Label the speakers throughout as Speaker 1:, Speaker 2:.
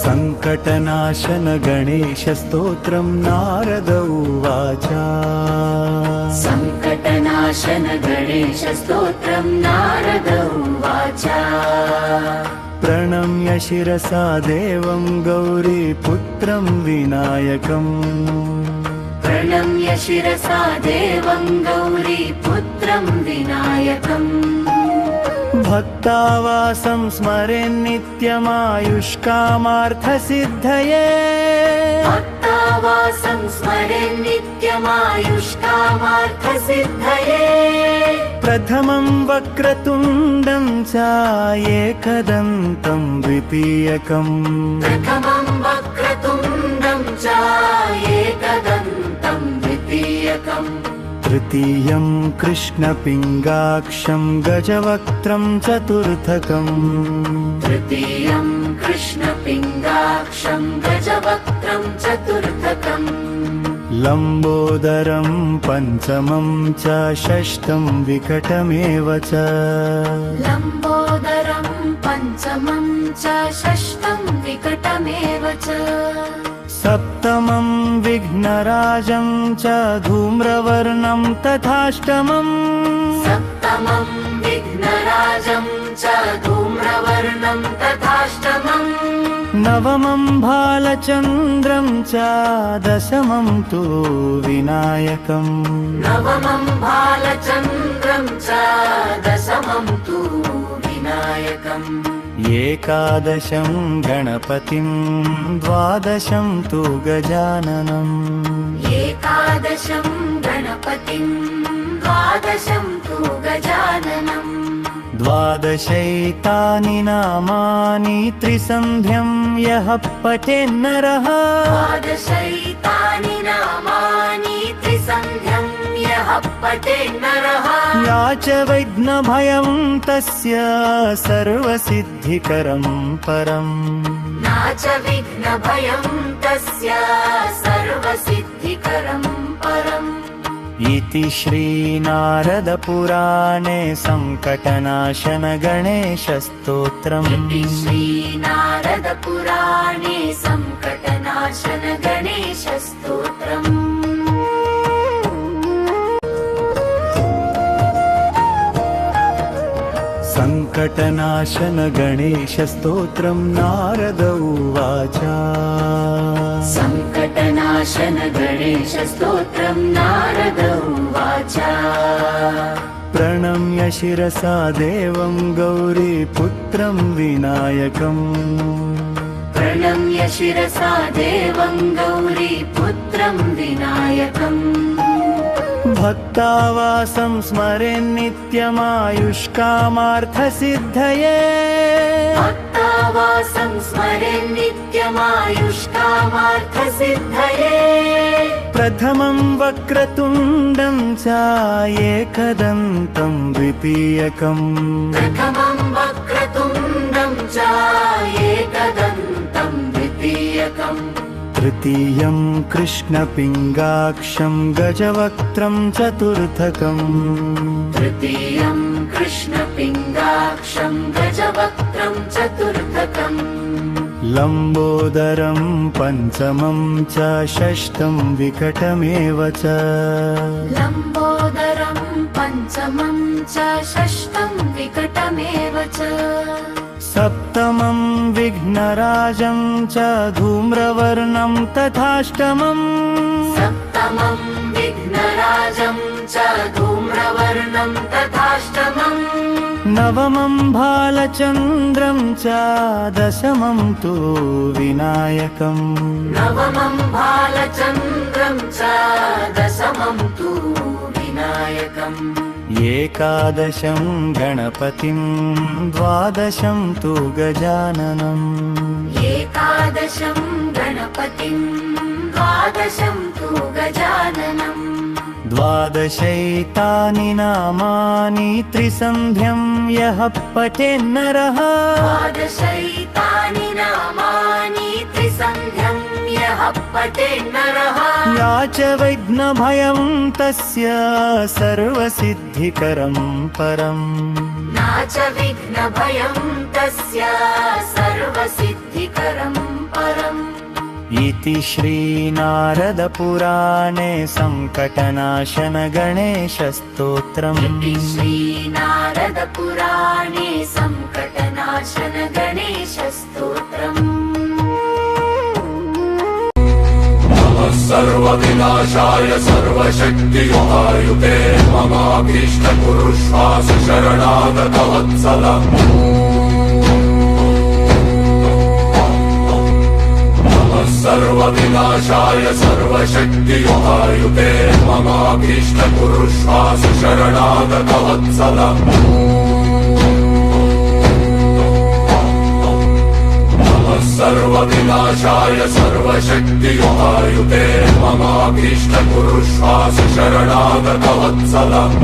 Speaker 1: संकटनाशन गणेशस्तोत्रं नारद उवाच।
Speaker 2: संकटनाशन गणेशस्तोत्रं नारद उवाच।
Speaker 1: प्रणम्य शिरसा देवं गौरीपुत्रं विनायकम्।
Speaker 2: प्रणम्य शिरसा देवं गौरीपुत्रं विनायकम्।
Speaker 1: भक्तावासं स्मरेन् नित्यमायुष्कामार्थसिद्धये।
Speaker 2: भक्तावासं स्मरेन् नित्यमायुष्कामार्थसिद्धये।
Speaker 1: प्रथमं वक्रतुण्डं च एकदन्तं द्वितीयकम्।
Speaker 2: प्रथमं वक्रतुण्डं च एकदन्तं द्वितीयकम्।
Speaker 1: तृतीयं कृष्णपिङ्गाक्षं गजवक्त्रं चतुर्थकम्।
Speaker 2: तृतीयं कृष्णपिङ्गाक्षं गजवक्त्रं चतुर्थकम्।
Speaker 1: लम्बोदरं पञ्चमं च षष्ठं विकटमेव च।
Speaker 2: लम्बोदरं पञ्चमं च षष्ठं विकटमेव च।
Speaker 1: सप्तमं विघ्नराजं च धूम्रवर्णं तथाष्टमम्।
Speaker 2: सप्तमं विघ्नराजं च धूम्रवर्णं तथाष्टमम्।
Speaker 1: नवमं भालचन्द्रं च दशमं तु विनायकम्।
Speaker 2: नवमं भालचन्द्रं च दशमं तु विनायकम्।
Speaker 1: एकादशं गणपतिं द्वादशं तु गजाननम्।
Speaker 2: एकादशं गणपतिं द्वादशं तु गजाननम्।
Speaker 1: द्वादशैतानि नामानि त्रिसन्ध्यं यः पठेन्नरः।
Speaker 2: द्वादशैतानि नामानि त्रिसन्ध्यं यः पठेन्नरः।
Speaker 1: या च विघ्नभयं तस्य सर्वसिद्धिकरं परम्।
Speaker 2: न च विघ्नभयं तस्य सर्वसिद्धिकरं परम्।
Speaker 1: इति श्रीनारदपुराणे संकटनाशन गणेशस्तोत्रम्।
Speaker 2: इति श्रीनारदपुराणे संकटनाशन गणेशस्तोत्रम्।
Speaker 1: संकटनाशन गणेशस्तोत्रं नारद उवाच।
Speaker 2: संकटनाशन गणेशस्तोत्रं नारद उवाच।
Speaker 1: प्रणम्य शिरसा देवं गौरीपुत्रं विनायकम्।
Speaker 2: प्रणम्य शिरसा देवं गौरीपुत्रं विनायकम्।
Speaker 1: भक्तावासं स्मरेन् नित्यमायुष्कामार्थसिद्धये।
Speaker 2: भक्तावासं स्मरेन् नित्यमायुष्कामार्थसिद्धये।
Speaker 1: प्रथमं वक्रतुण्डं च एकदन्तं द्वितीयकम्।
Speaker 2: प्रथमं वक्रतुण्डं च एकदन्तं द्वितीयकम्।
Speaker 1: तृतीयं कृष्णपिङ्गाक्षं गजवक्त्रं चतुर्थकम्।
Speaker 2: तृतीयं कृष्णपिङ्गाक्षं गजवक्त्रं चतुर्थकम्।
Speaker 1: लम्बोदरं पञ्चमं च षष्ठं विकटमेव च।
Speaker 2: लम्बोदरं पञ्चमं च षष्ठं विकटमेव च।
Speaker 1: सप्तमं विघ्नराजं च धूम्रवर्णं तथाष्टमम्।
Speaker 2: सप्तमं विघ्नराजं च धूम्रवर्णं तथाष्टमम्।
Speaker 1: नवमं भालचन्द्रं च दशमं तु विनायकम्।
Speaker 2: नवमं भालचन्द्रं च दशमं तु विनायकम्।
Speaker 1: एकादशं गणपतिं द्वादशं तु गजाननम्।
Speaker 2: एकादशं गणपतिं द्वादशं तु गजाननम्।
Speaker 1: द्वादशैतानि नामानि त्रिसन्ध्यं यः पठेन्नरः।
Speaker 2: द्वादशैतानि नामानि त्रिसन्ध्यं यः पठेन्नरः।
Speaker 1: या च विघ्नभयं तस्य सर्वसिद्धि सर्वसिद्धिकरं परम्
Speaker 2: न च विघ्नभयं तस्य सर्वसिद्धिकरं परम्
Speaker 1: इति श्रीनारदपुराणे सङ्कटनाशन गणेशस्तोत्रम्
Speaker 2: इति श्रीनारदपुराणे सङ्कटनाशन गणेशस्तोत्रम्
Speaker 3: सर्वविनाशाय सर्वशक्तियुहायुते ममाभीष्टकुरुष्वासु शरणागतवत्सलम् सर्वविनाशाय सर्वशक्तियुहायुते ममाभीष्टकुरुष्वासु शरणागतवत्सलम् सर्वविनाशाय सर्वशक्तियुहायुते ममाभीष्टकुरुष्वासु शरणागतवत्सलम्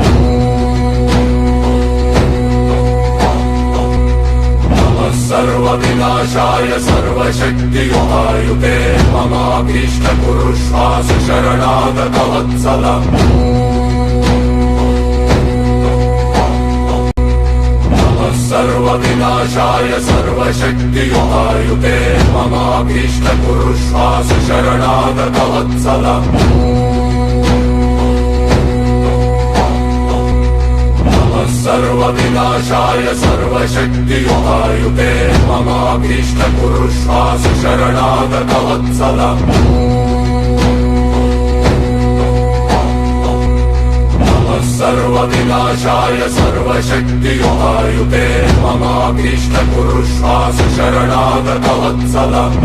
Speaker 3: सर्वविनाशाय सर्वशक्तियुहायुते ममाभीष्टकुरुष्वासु शरणागतवत्सलम् सर्वविनाशाय सर्वशक्तियुहायुते ममाभीष्टकुरुष्वासु शरणागतवत्सलम् सर्वविनाशाय सर्वशक्तियुहायुते ममाभीष्टकुरुष्वासु शरणागतवत्सलम् सर्वविनाशाय सर्वशक्तियुहायुते ममाभीष्टकुरुष्वासु शरणागतवत्सलम्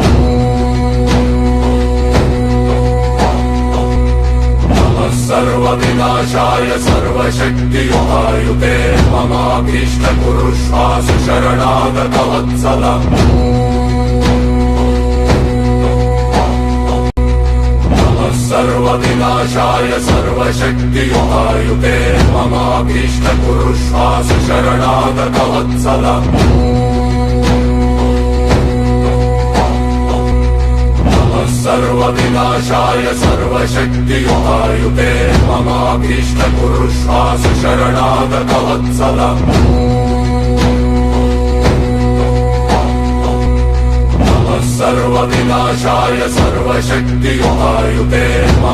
Speaker 3: सर्वविनाशाय सर्वशक्तियुहायुते ममाभीष्टकुरुष्वासु शरणागतवत्सलम् सर्वविनाशाय सर्वशक्तियुहायुते ममाभीष्टकुरुष्वासु शरणागतवत्सलम् सर्वविनाशाय सर्वशक्तियुहायुते ममाभीष्टकुरुष्वासु शरणागतवत्सलम् सर्वविनाशाय सर्वशक्तियुहायुते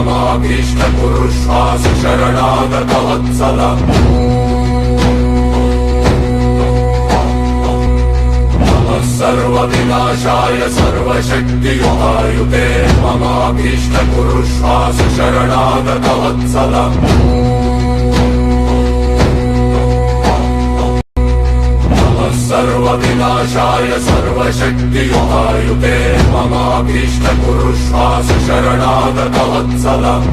Speaker 3: ममाभीष्टकुरुष्वासु शरणागतवत्सलम् सर्वविनाशाय सर्वशक्तियुहायुते ममाभीष्टकुरुष्वासु शरणागतवत्सलम् सर्वविनाशाय सर्वशक्तियुहायुते ममाभीष्टकुरुष्वासु शरणागतवत्सलम्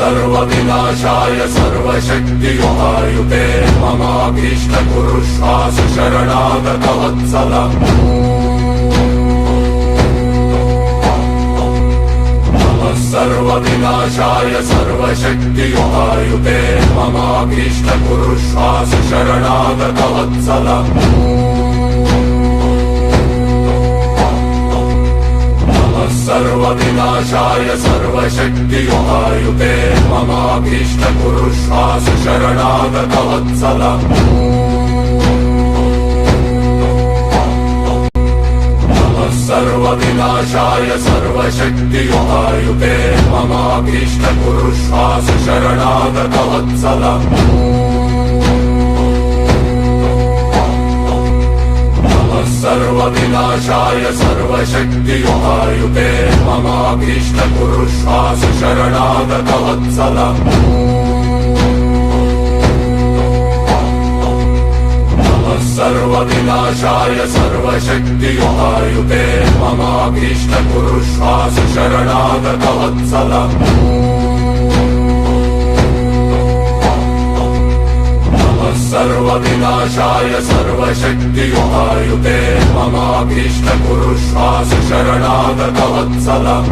Speaker 3: सर्वविनाशाय सर्वशक्तियुहायुते ममाभीष्टकुरुष्वासु शरणागतवत्सलम् सर्वविनाशाय सर्वशक्तियुहायुते ममाभीष्टकुरुष्वासु शरणागतवत्सलम् सर्वविनाशाय सर्वशक्तियुहायुते ममाभीष्टकुरुष्वासु शरणागतवत्सलम् सर्वविनाशाय सर्वशक्तियुहायुते ममाभीष्टकुरुष्वासु शरणागतवत्सलम् सर्वविनाशाय सर्वशक्तियुहायुते ममाभीष्टकुरुष्वासु शरणागतवत्सलम् सर्वविनाशाय सर्वशक्तियुहायुते ममाभीष्टकुरुष्वासु शरणागतवत्सलम् सर्वविनाशाय सर्वशक्तियुहायुते ममाभीष्टकुरुष्वासु शरणागतवत्सलम्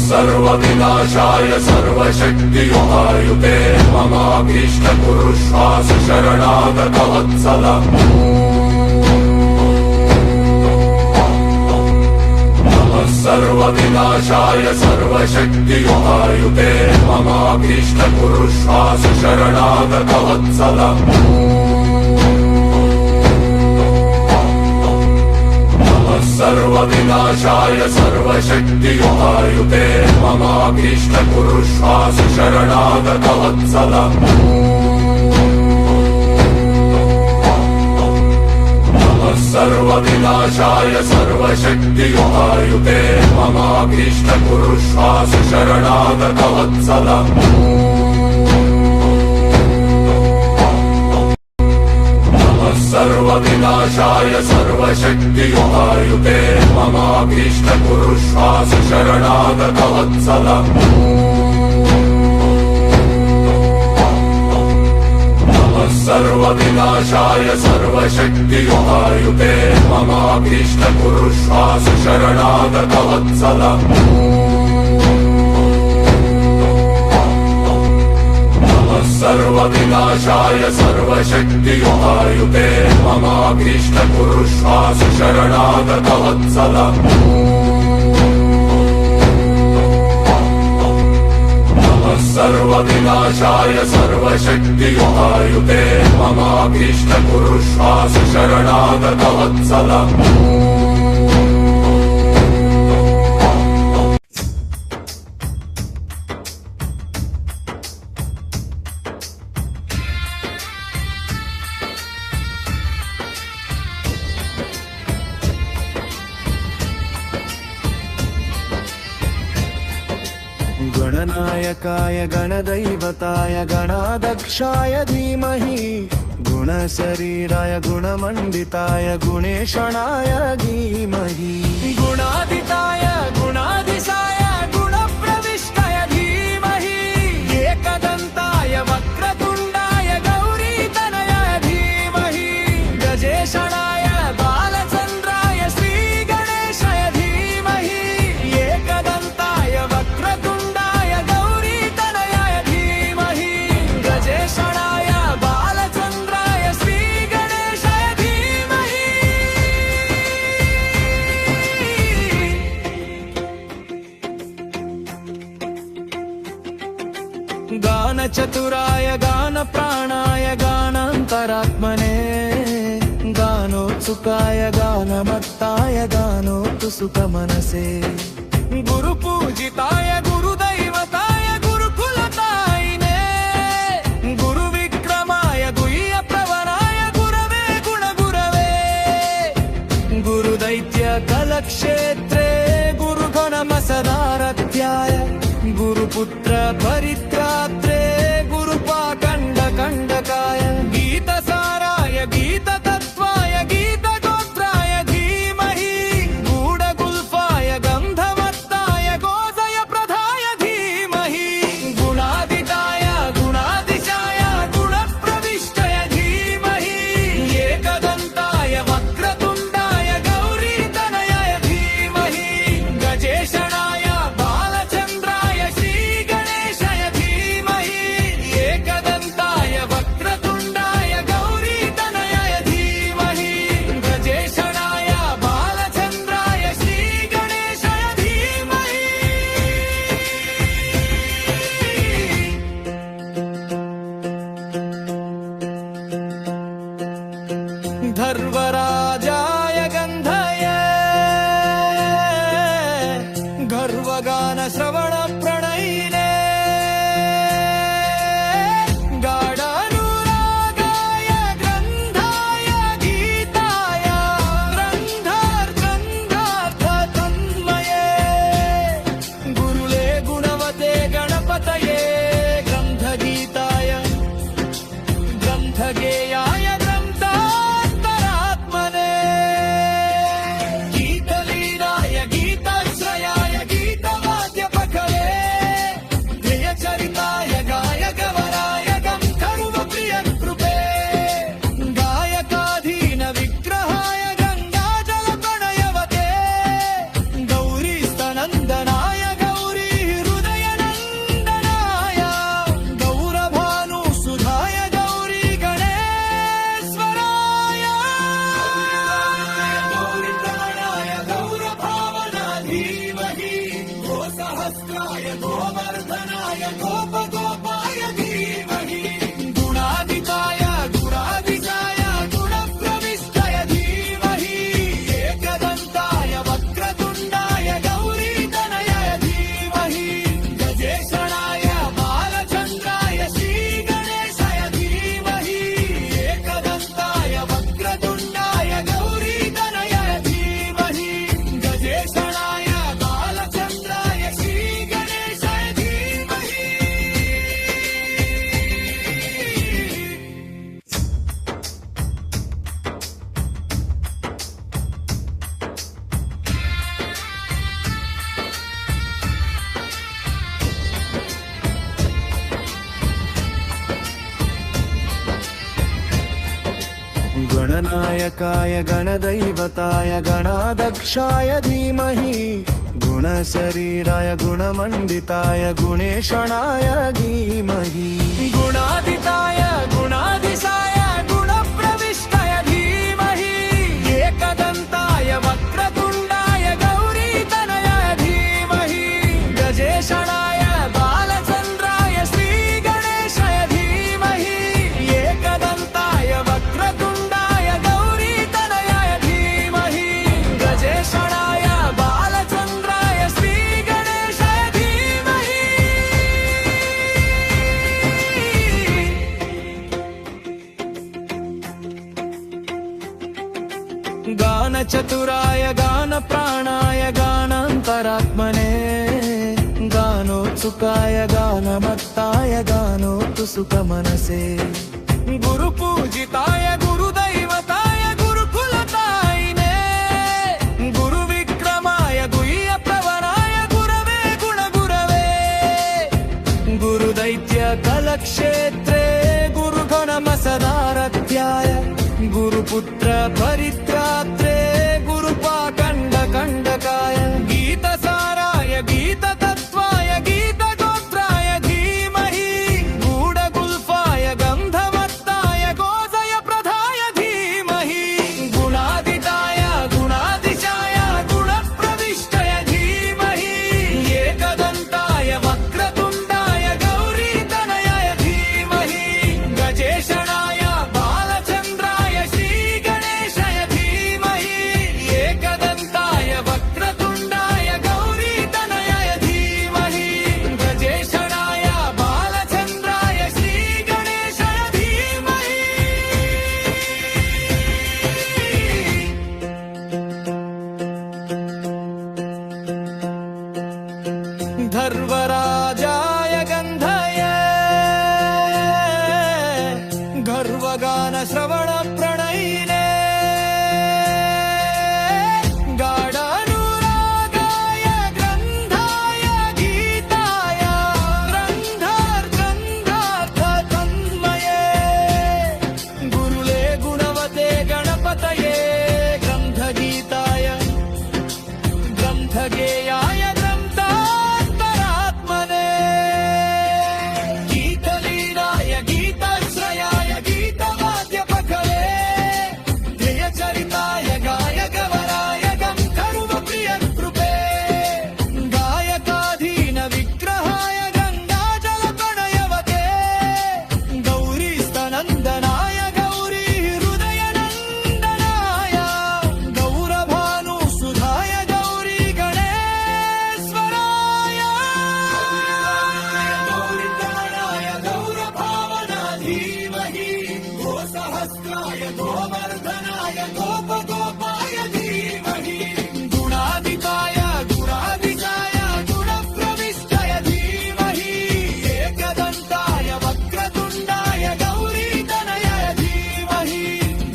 Speaker 3: सर्वविनाशाय सर्वशक्तियुहायुते ममाभीष्टकुरुष्वासु शरणागतवत्सलम् सर्वविनाशाय सर्वशक्तियुहायुते ममाभीष्ट कुरुष्वासु शरणागतवत्सलम् नमः सर्वविनाशाय सर्वशक्तियुहायुते ममाभीष्ट कुरुष्वासु शरणागतवत्सलम् सर्वविनाशाय सर्वशक्तियुहायुते ममाभीष्ट कुरुष्वासु शरणागतवत्सलम् नमः सर्वविनाशाय सर्वशक्तियुहायुते ममाभीष्ट कुरुष्वासु शरणागतवत्सलम् सर्वविनाशाय सर्वशक्तियुहायुते ममाभीष्ट कुरुष्वासु शरणागतवत्सलम् नमः सर्वविनाशाय सर्वशक्तियुहायुते ममाभीष्ट कुरुष्वासु शरणागतवत्सलम् सर्वविनाशाय सर्वशक्तियुहायुते ममाभीष्ट कुरुष्वासु शरणागतवत्सलम्
Speaker 1: गणनायकाय गणदैवताय गणाध्यक्षाय धीमहि गुणशरीराय गुणमण्डिताय गुणेशणाय धीमहि गुणादिताय गुणादिशाय गुणप्रविष्टाय धीमहि एकदन्ताय वक्रतुण्डाय गौरीतनयाय धीमहि गजेशणाय बालचन्द्राय श्रीगणेशाय धीमहि एकदन्ताय वक्रतुण्डाय गौरीतनयाय धीमहि गजेशणाय बालचन्द्राय श्रीगणेशाय धीमहि गानचतुराय गानप्राणाय गानान्तरात्मने गानोत्सुकाय गानमत्ताय गानोत्सुकमनसे गुरुपूजिताय गुरुदैवताय गुरुकुलतायिने गुरुविक्रमाय गुह्यप्रवराय गुरवे गुणगुरवे गुरुदैत्यकलक्षेत्रे गुरुगणमसदारथ्याय गुरुपुत्र परित्रात्रे गुरुपाखण्डकण्डकाय गीतसाराय गीततत्त्वाय गीतगोत्राय धीमहि गूढगुल्फाय गन्धमत्ताय गोदयप्रदाय धीमहि गुणादिताय गुणादिशाय गुणप्रविष्टाय धीमहि एकदन्ताय वक्रतुण्डाय गौरीतनयाय धीमहि गजेशणाय बालचन्द्राय श्रीगणेशाय धीमहि एकदन्ताय वक्रतुण्डाय गौरीतनयाय धीमहि गजेशणाय बालचन्द्राय श्रीगणेशाय धीमहि धर्वराजाय गन्धये गर्वगानश्रवणप्रणयिने गाढानुरागाय ग्रन्थाय गीताय ग्रन्थार्थतन्मये गुरुले गुणवते गणपतये ग्रन्थगीताय ग्रन्थगेयाय ग्रन्थान्तरात्मने गीतलीलाय गीताश्रयाय गीतवाद्यपखले सहस्राय गोवर्धनाय गोपगोपाय धीमहि गुणादिताय गुणादिशाय गुणप्रविष्टाय धीमहि एकदन्ताय वक्रतुण्डाय गौरीतनयाय धीमहि गजेशनाय बालचन्द्राय श्रीगणेशाय धीमहि एकदन्ताय वक्रतुण्डाय गौरीतनयाय धीमहि गजेशनाय बालचन्द्राय श्रीगणेशाय धीमहि गणनायकाय गणदैवताय गणाध्यक्षाय धीमहि गुणशरीराय गुणमण्डिताय गुणेशनाय धीमहि गुणादिताय गुणादिशाय गुणप्रविष्टाय धीमहि एकदन्ताय वक्रतुण्डाय गौरीतनयाय धीमहि गजेशनाय बालचन्द्राय श्रीगणेशाय धीमहि एकदन्ताय वक्रतुण्डाय गौरीतनयाय धीमहि गजेशनाय बालचन्द्राय श्रीगणेशाय धीमहि गानचतुराय गानप्राणाय गानान्तरात्मने गानोत्सुकाय गानमत्ताय गानोत्सुकमनसे गुरुपूजिताय गुरुदैवताय गुरुकुलतायिने गुरुविक्रमाय गुह्यप्रवराय गुरवे गुणगुरवे गुरुदैत्यकलक्षेत्रे गुरुगणमसदारथ्याय गुरुपुत्र परित्रात्रे गुरुपाखण्डकण्डकाय गीतसाराय गीततत्त्वाय गीतगोत्राय धीमहि गूढगुल्फाय गन्धमत्ताय गोजयप्रदाय धीमहि गुणादिताय गुणादिशाय गुणप्रविष्टाय धीमहि एकदन्ताय वक्रतुण्डाय गौरीतनयाय धीमहि गजेशनाय बालचन्द्राय श्रीगणेशाय धीमहि एकदन्ताय वक्रतुण्डाय गौरीतनयाय धीमहि गजेशनाय बालचन्द्राय श्रीगणेशाय धीमहि धर्वराजाय गन्धये गर्वगानश्रवणप्रणयिने गाढानुरागाय ग्रन्थाय गीताय ग्रन्थार्थतन्मये गुरुले गुणवते गणपतये ग्रन्थगीताय ग्रन्थगेयाय ग्रन्थान्तरात्मने गीतलीलाय गीताश्रयाय गीतवाद्यपखले ध्येयचरिताय गायकवराय गन्धर्वप्रियनृपे गायकाधीन विग्रहाय गङ्गाजलप्रणयवते गौरीस्तनन्दनाय गौरी हृदयनन्दनाय गौरभानुसुधाय गौरी गणेश्वराय गौरीतनयाय गौरभावना धीमहि गोसहस्राय गोवर्धनाय गोपगोपाय धीमहि गुणादिताय गुणादिशाय गुणप्रविष्टाय धीमहि एकदन्ताय वक्रतुण्डाय गौरीतनयाय धीमहि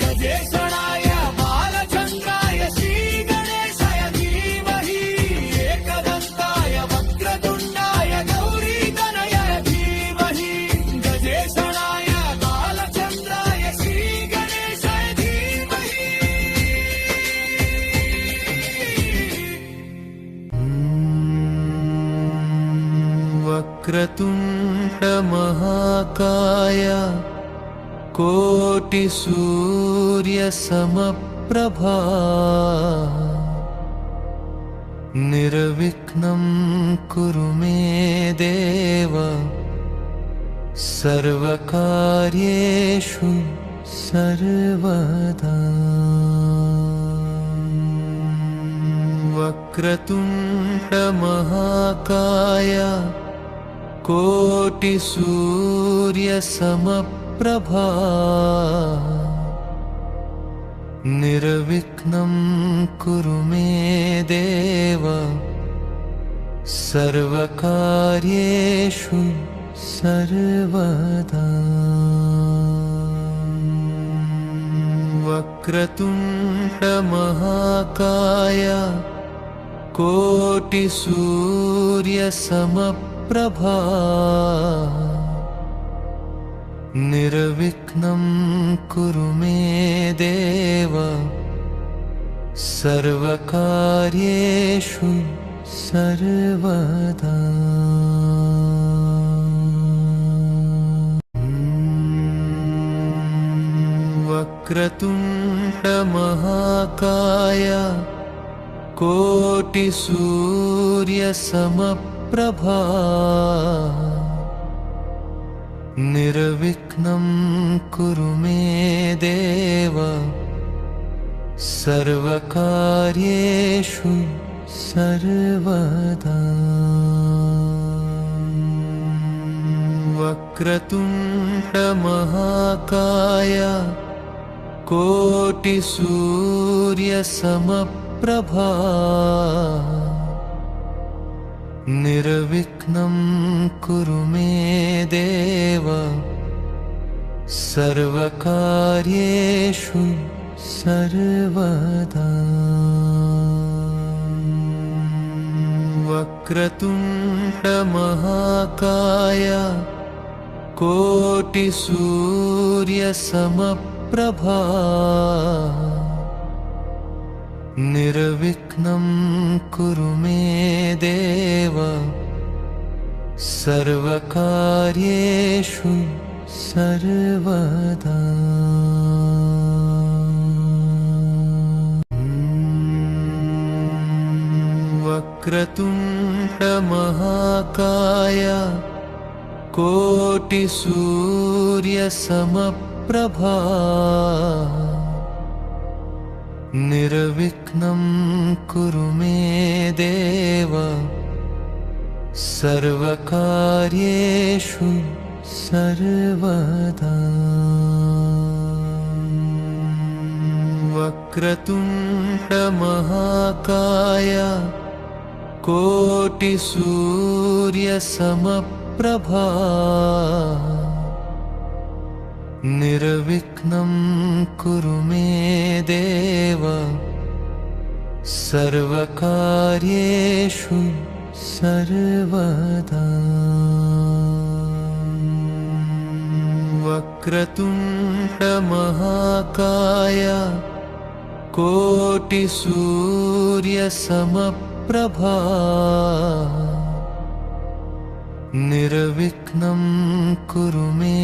Speaker 1: गजेशनाय बालचन्द्राय श्रीगणेशाय धीमहि एकदन्ताय वक्रतुण्डाय गौरीतनयाय धीमहि गजेशनाय बालचन्द्राय श्रीगणेशाय धीमहि वक्रतुण्ड महाकाय कोटिसूर्यसमप्रभा निर्विघ्नं कुरु मे देव सर्वकार्येषु सर्वदा। वक्रतुण्ड महाकाय कोटिसूर्यसमप्रभा निर्विघ्नं कुरु मे देव सर्वकार्येषु सर्वदा। वक्रतुण्ड महाकाय कोटिसूर्यसमप्रभा निर्विघ्नं कुरु मे देव सर्वकार्येषु सर्वदा। वक्रतुण्ड महाकाय कोटिसूर्यसमप्रभा निर्विघ्नं कुरु मे देव सर्वकार्येषु सर्वदा। वक्रतुण्ड महाकाय कोटिसूर्यसमप्रभा निर्विघ्नं कुरु मे देव सर्वकार्येषु सर्वदा। वक्रतुण्ड महाकाय कोटिसूर्यसमप्रभा निर्विघ्नं कुरु मे देव सर्वकार्येषु सर्वदा। वक्रतुण्ड महाकाय कोटिसूर्यसमप्रभा निर्विघ्नं कुरु मे देव सर्वकार्येषु सर्वदा। वक्रतुण्ड महाकाय कोटिसूर्यसमप्रभा निर्विघ्नं कुरु मे देव सर्वकार्येषु सर्वदा। वक्रतुण्ड महाकाय कोटिसूर्यसमप्रभा निर्विघ्नं कुरु मे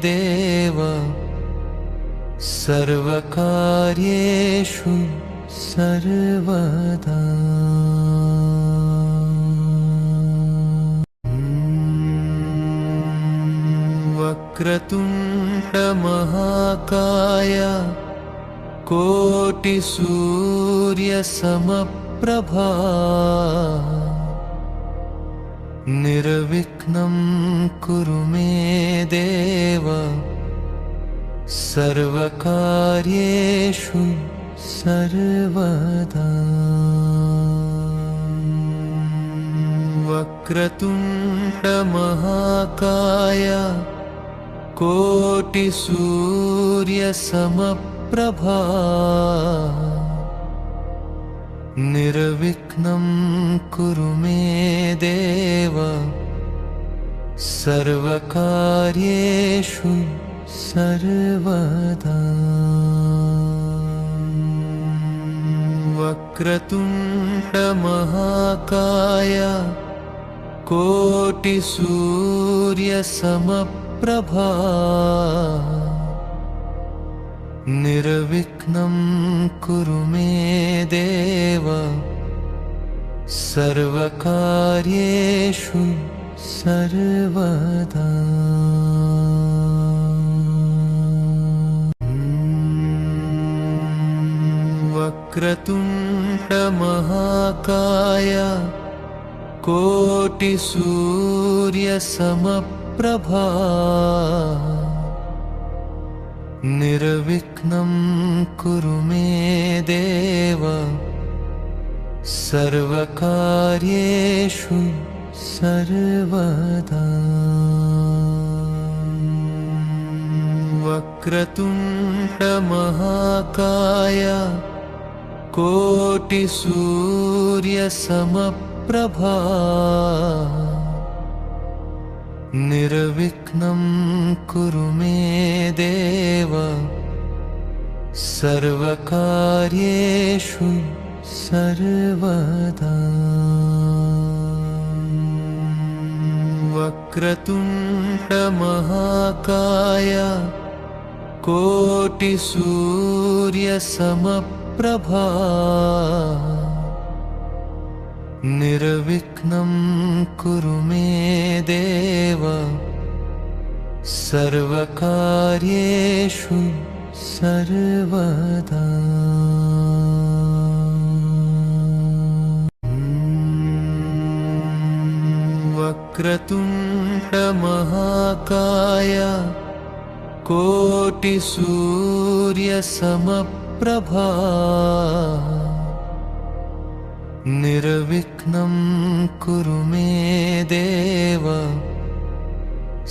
Speaker 1: देव सर्वकार्येषु सर्वदा। वक्रतुण्ड महाकाय कोटिसूर्यसमप्रभा निर्विघ्नं कुरु मे देव सर्वकार्येषु सर्वदा। वक्रतुण्ड महाकाय कोटिसूर्यसमप्रभा निर्विघ्नं कुरु मे देव सर्वकार्येषु सर्वदा। वक्रतुण्ड महाकाय कोटिसूर्यसमप्रभा निर्विघ्नं कुरु मे देव सर्वकार्येषु सर्वदा वक्रतुण्डमहाकाय कोटिसूर्यसमप्रभा निर्विघ्नं कुरु मे देव सर्वकार्येषु सर्वदा वक्रतुण्डमहाकाय कोटिसूर्यसमप्रभा निर्विघ्नं कुरु मे देव सर्वकार्येषु सर्वदा वक्रतुण्डमहाकाय कोटिसूर्यसमप्रभा निर्विघ्नं कुरु मे देव सर्वकार्येषु सर्वदा वक्रतुण्डमहाकाय कोटिसूर्यसमप्रभा निर्विघ्नं कुरु मे देव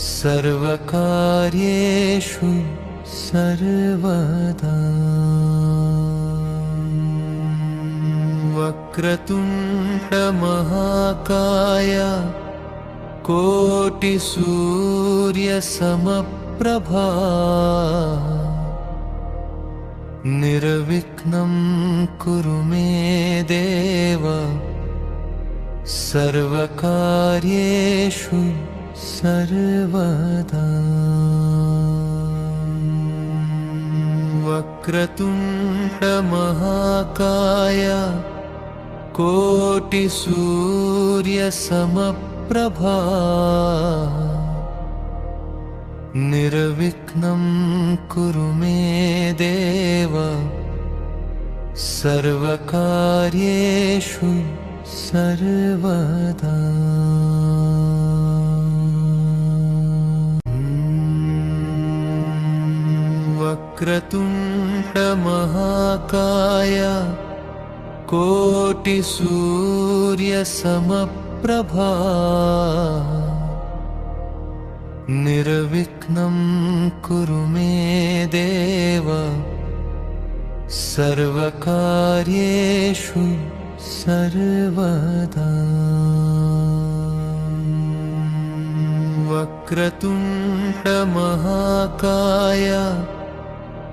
Speaker 1: सर्वकार्येषु सर्वदा वक्रतुण्डमहाकाय कोटिसूर्यसमप्रभा निर्विघ्नं कुरु मे देव सर्वकार्येषु सर्वदा वक्रतुण्डमहाकाय कोटिसूर्यसमप्रभा निर्विघ्नं कुरु मे देव सर्वकार्येषु सर्वदा वक्रतुण्डमहाकाय कोटिसूर्यसमप्रभा निर्विघ्नं कुरु मे देव सर्वकार्येषु सर्वदा वक्रतुण्डमहाकाय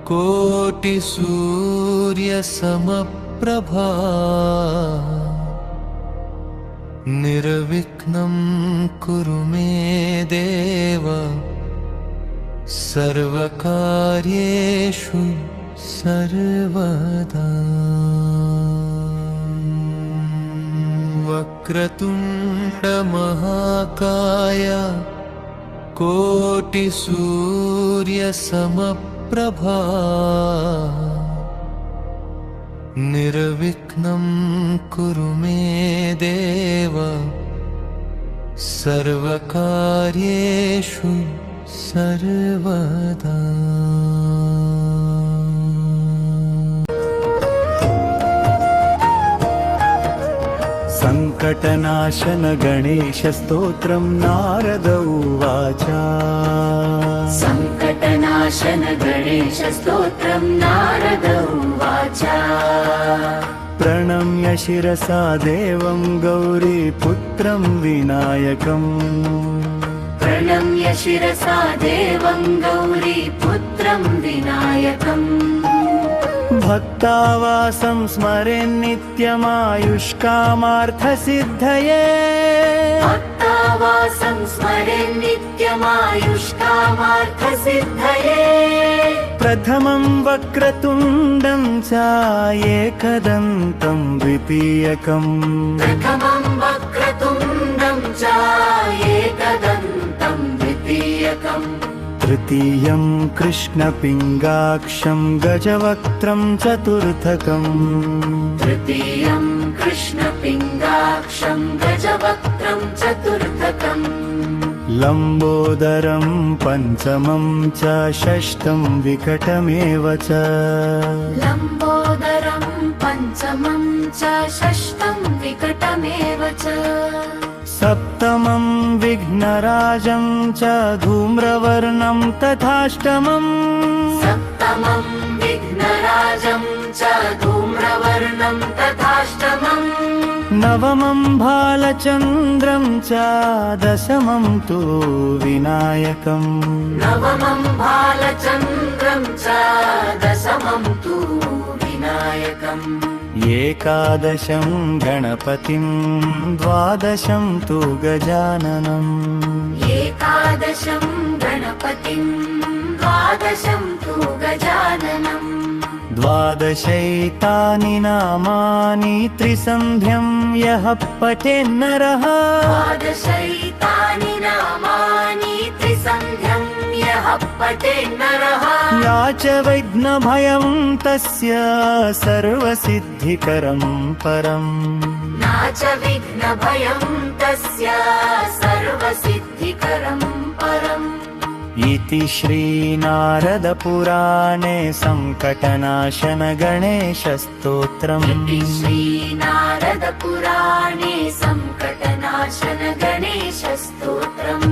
Speaker 1: कोटिसूर्यसमप्रभा निर्विघ्नं कुरु मे देव सर्वकार्येषु सर्वदा वक्रतुण्डमहाकाय कोटिसूर्यसमप्रभा निर्विघ्नं कुरु मे देव सर्वकार्येषु सर्वदा
Speaker 4: संकटनाशन गणेश स्तोत्रं नारद उवाच
Speaker 2: संकटनाशन गणेश स्तोत्रं नारद उवाच
Speaker 4: प्रणम्य शिरसा देवं गौरीपुत्रं विनायकम्
Speaker 2: प्रणम्य शिरसा देवं गौरीपुत्रं विनायकम्
Speaker 4: भक्तावासं स्मरेन् नित्यमायुष्कामार्थसिद्धये
Speaker 2: भक्तावासं स्मरेन् नित्यमायुष्कामार्थसिद्धये
Speaker 4: प्रथमं वक्रतुण्डं च एकदन्तं द्वितीयकम्
Speaker 2: प्रथमं वक्रतुण्डं च एकदन्तं द्वितीयकम्
Speaker 4: तृतीयं कृष्णपिङ्गाक्षं गजवक्त्रं चतुर्थकम्
Speaker 2: तृतीयं कृष्णपिङ्गाक्षं गजवक्त्रं चतुर्थकम्
Speaker 4: लम्बोदरं पञ्चमं च षष्ठं विकटमेव च
Speaker 2: लम्बोदरं पञ्चमं च षष्ठं विकटमेव च
Speaker 4: सप्तमं विघ्नराजं च धूम्रवर्णं तथाष्टमम्
Speaker 2: सप्तमं विघ्नराजं च धूम्रवर्णं तथाष्टमम्
Speaker 4: नवमं भालचन्द्रं च दशमं तु विनायकम्
Speaker 2: नवमं भालचन्द्रं च दशमं तु विनायकम्
Speaker 4: एकादशं गणपतिं द्वादशं तु गजाननम्
Speaker 2: एकादशं गणपतिं द्वादशं तु गजाननम्
Speaker 4: द्वादशैतानि नामानि त्रिसन्ध्यं यः पठेन्नरः
Speaker 2: द्वादशैतानि नामानि त्रिसन्ध्यं यः पठेन्नरः
Speaker 4: या च विघ्नभयं तस्य सर्वसिद्धिकरं परम्
Speaker 2: न च विघ्नभयं तस्य सर्वसिद्धिकरं परम्
Speaker 4: इति श्रीनारदपुराणे सङ्कटनाशन गणेशस्तोत्रम्
Speaker 2: इति श्रीनारदपुराणे सङ्कटनाशन गणेशस्तोत्रम्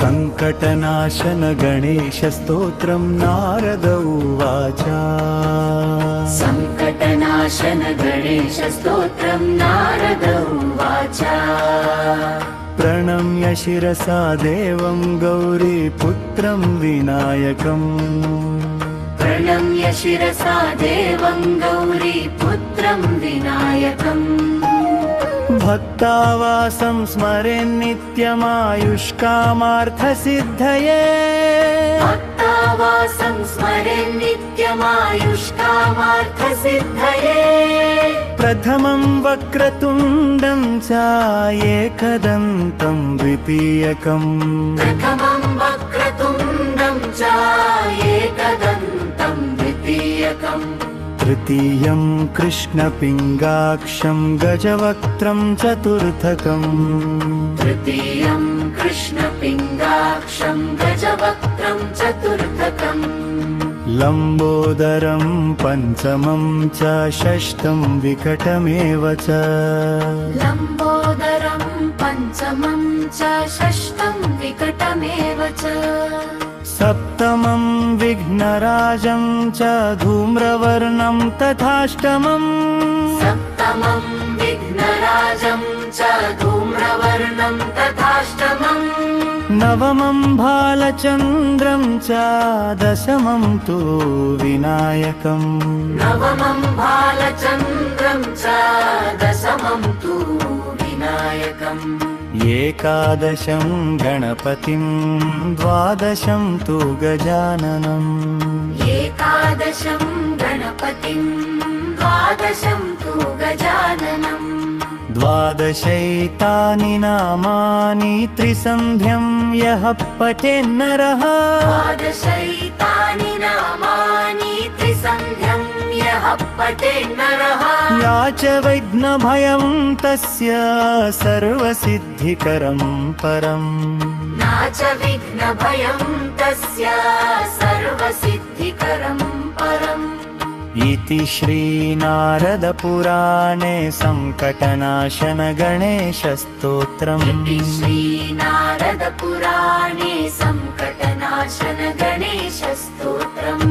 Speaker 4: सङ्कटनाशन गणेशस्तोत्रं नारद उवाच
Speaker 2: सङ्कटनाशन गणेशस्तोत्रं नारद उवाच
Speaker 4: प्रणम्य शिरसा देवं गौरीपुत्रं विनायकम्
Speaker 2: प्रणम्य शिरसा देवं गौरीपुत्रं विनायकम्
Speaker 4: भक्तावासं स्मरेन् नित्यमायुष्कामार्थसिद्धये
Speaker 2: भक्तावासं स्मरेन् नित्यमायुष्कामार्थसिद्धये
Speaker 4: प्रथमं वक्रतुण्डं च एकदन्तं द्वितीयकम्
Speaker 2: प्रथमं वक्रतुण्डं च एकदन्तं द्वितीयकम्
Speaker 4: तृतीयं कृष्णपिङ्गाक्षं गजवक्त्रं चतुर्थकम्
Speaker 2: तृतीयं कृष्णपिङ्गाक्षं गजवक्त्रं चतुर्थकम्
Speaker 4: लम्बोदरं पञ्चमं च षष्ठं विकटमेव च
Speaker 2: लम्बोदरं पञ्चमं च षष्ठं विकटमेव च
Speaker 4: सप्तमं विघ्नराजं च धूम्रवर्णं तथाष्टमम्
Speaker 2: सप्तमं विघ्नराजं च धूम्रवर्णं तथाष्टमम्
Speaker 4: नवमं भालचन्द्रं च दशमं तु विनायकम्
Speaker 2: नवमं भालचन्द्रं च दशमं तु विनायकम्
Speaker 4: एकादशं गणपतिं द्वादशं तु गजाननम्
Speaker 2: एकादशं गणपतिं द्वादशं तु गजाननम्
Speaker 4: द्वादशैतानि नामानि त्रिसन्ध्यं यः पठेन्नरः
Speaker 2: द्वादशैतानि नामानि त्रिसन्ध्यं यः पठेन्नरः
Speaker 4: या च विघ्नभयं तस्य सर्वसिद्धिकरं परम्
Speaker 2: न च विघ्नभयं तस्य सर्वसिद्धिकरं परम्
Speaker 4: इति श्रीनारदपुराणे सङ्कटनाशन गणेशस्तोत्रम्
Speaker 2: इति श्रीनारदपुराणे सङ्कटनाशन गणेशस्तोत्रम्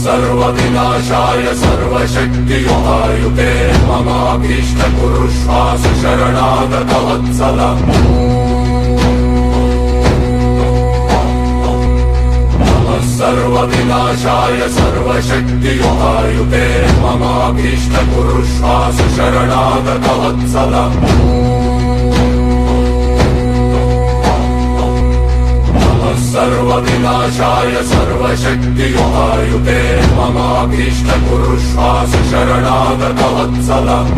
Speaker 3: सर्वविनाशाय सर्वशक्तियुहायुते ममाभीष्टकुरुष्वासु शरणागतवत्सलम् सर्वविनाशाय सर्वशक्तियुहायुते ममाभीष्टपुरुषासु शरणागतवत्सलम् सर्वविनाशाय सर्वशक्तियुहायुते ममाभीष्टपुरुषासु शरणागतवत्सलम्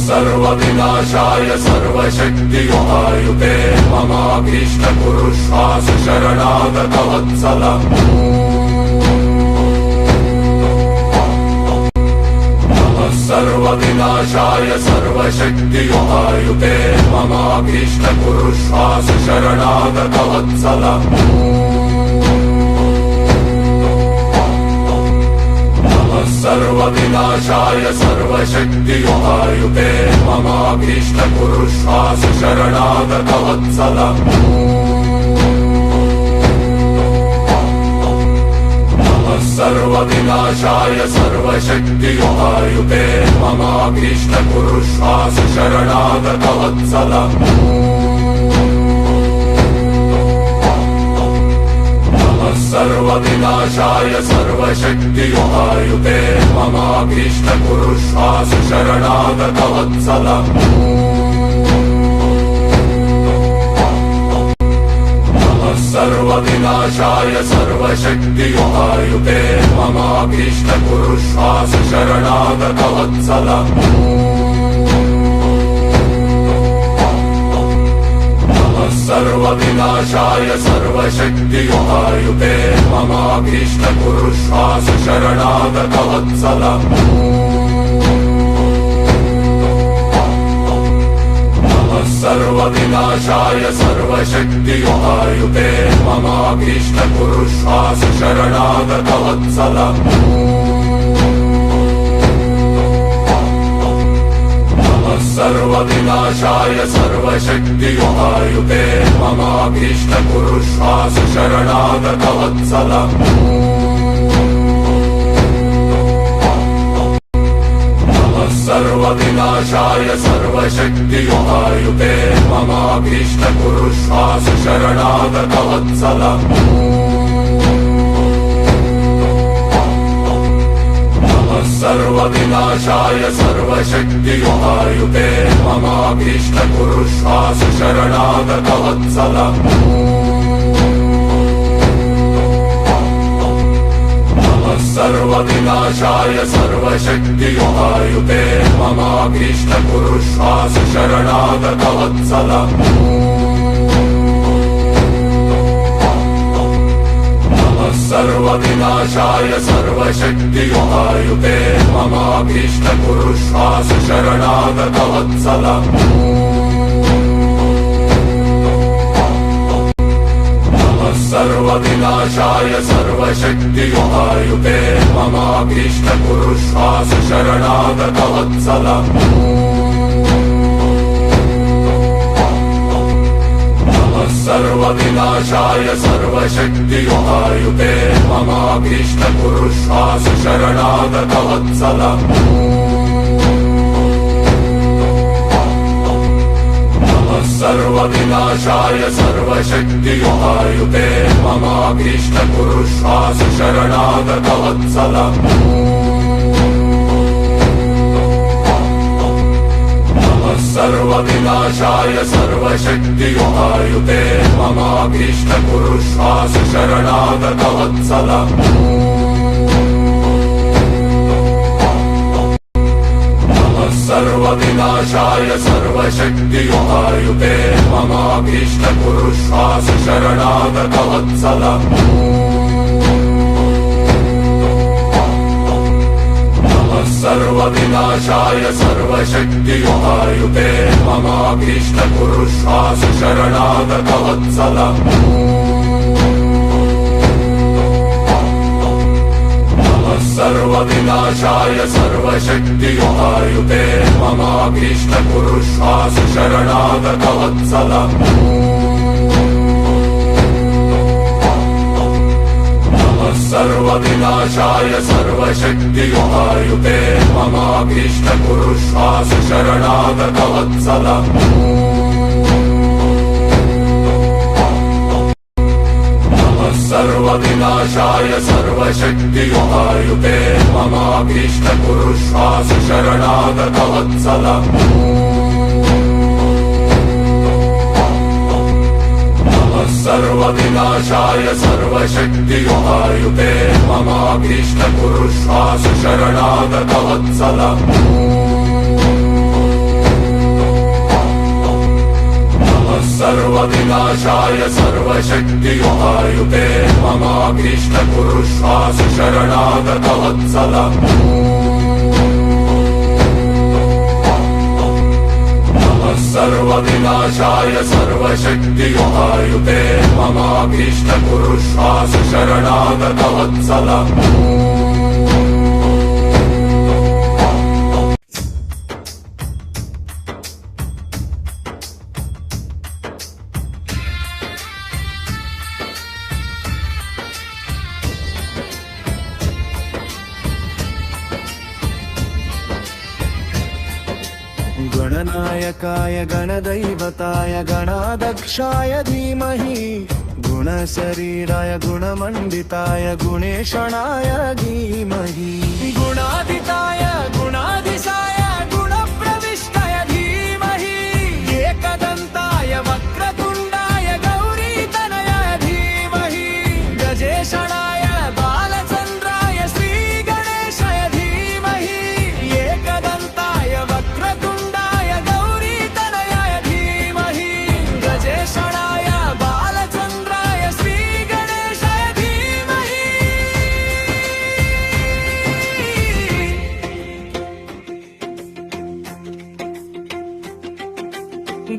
Speaker 3: सर्वविनाशाय सर्वशक्तियुहायुते ममाभीष्टपुरुषासु शरणागतवत्सलम् सर्वविनाशाय सर्वशक्तियुहायुते ममाभीष्टपुरुषासु शरणागतवत्सलम् सर्वविनाशाय सर्वशक्तियुहायुते ममाभीष्टपुरुषासु शरणागतवत्सलम् सर्वविनाशाय सर्वशक्तियुहायुते ममाभीष्टपुरुषासु शरणागतवत्सलम् सर्वविनाशाय सर्वशक्तियुहायुते ममाभीष्टपुरुषासु शरणागतवत्सलम् सर्वविनाशाय सर्वशक्तियुहायुते ममाभीष्टपुरुषासु शरणागतवत्सलम् सर्वविनाशाय सर्वशक्तियुहायुते ममाभीष्टपुरुषासु शरणागतवत्सलम् सर्वविनाशाय सर्वशक्तियुहायुते ममाभीष्टपुरुषासु शरणागतवत्सलम् सर्वविनाशाय सर्वशक्तियुहायुते ममाभीष्टपुरुषासु शरणागतवत्सलम् सर्वविनाशाय सर्वशक्तियुहायुते ममाभीष्टपुरुषासु शरणागतवत्सलम् सर्वविनाशाय सर्वशक्तियुहायुते ममाभीष्टपुरुषासु शरणागतवत्सलम् सर्वविनाशाय सर्वशक्तियुहायुते ममाभीष्टपुरुषासु शरणागतवत्सलम् सर्वविनाशाय सर्वशक्तियुहायुते ममाभीष्टपुरुषासु शरणागतवत्सलम् सर्वविनाशाय सर्वशक्तियुहायुते ममाभीष्टपुरुषासु शरणागतवत्सलम् सर्वविनाशाय सर्वशक्तियुहायुते ममाभीष्टपुरुषासु शरणागतवत्सलम् सर्वविनाशाय सर्वशक्तियुहायुते ममाभीष्टपुरुषासु शरणागतवत्सलम् सर्वविनाशाय सर्वशक्तियुहायुते ममाभीष्टपुरुषासु शरणागतवत्सलम् सर्वविनाशाय सर्वशक्तियुहायुते ममाभीष्टपुरुषासु शरणागतवत्सलम् सर्वविनाशाय सर्वशक्तियुहायुते ममाभीष्टपुरुषासु शरणागतवत्सलम् सर्वविनाशाय सर्वशक्तियुहायुते ममाभीष्टपुरुषासु शरणागतवत्सलम् सर्वविनाशाय सर्वशक्तियुहायुते ममाभीष्टपुरुषासु शरणागतवत्सलम् सर्वविनाशाय सर्वशक्तियुहायुते ममाभीष्टकुरुष्वासु शरणागतवत्सलम् सर्वविनाशाय सर्वशक्तियुहायुते ममाभीष्टकुरुष्वासु शरणागतवत्सलम् सर्वविनाशाय सर्वशक्तियुहायुते ममाभीष्टकुरुष्वासु शरणागतवत्सलम् सर्वविनाशाय सर्वशक्तियुहायुते ममाभीष्टकुरुष्वासु शरणागतवत्सलम्
Speaker 4: गणनायकाय गणदैवताय गणाध्यक्षाय धीमहि गुणशरीराय गुणमण्डिताय गुणेशणाय धीमहि गुणादिताय गुणादिशाय गुणप्रविष्टाय धीमहि एकदन्ताय वक्रतुण्डाय गौरीतनयाय धीमहि गजेशणाय बालचन्द्राय श्रीगणेशाय धीमहि एकदन्ताय वक्रतुण्डाय गौरीतनयाय धीमहि गजेशणाय बालचन्द्राय श्रीगणेशाय धीमहि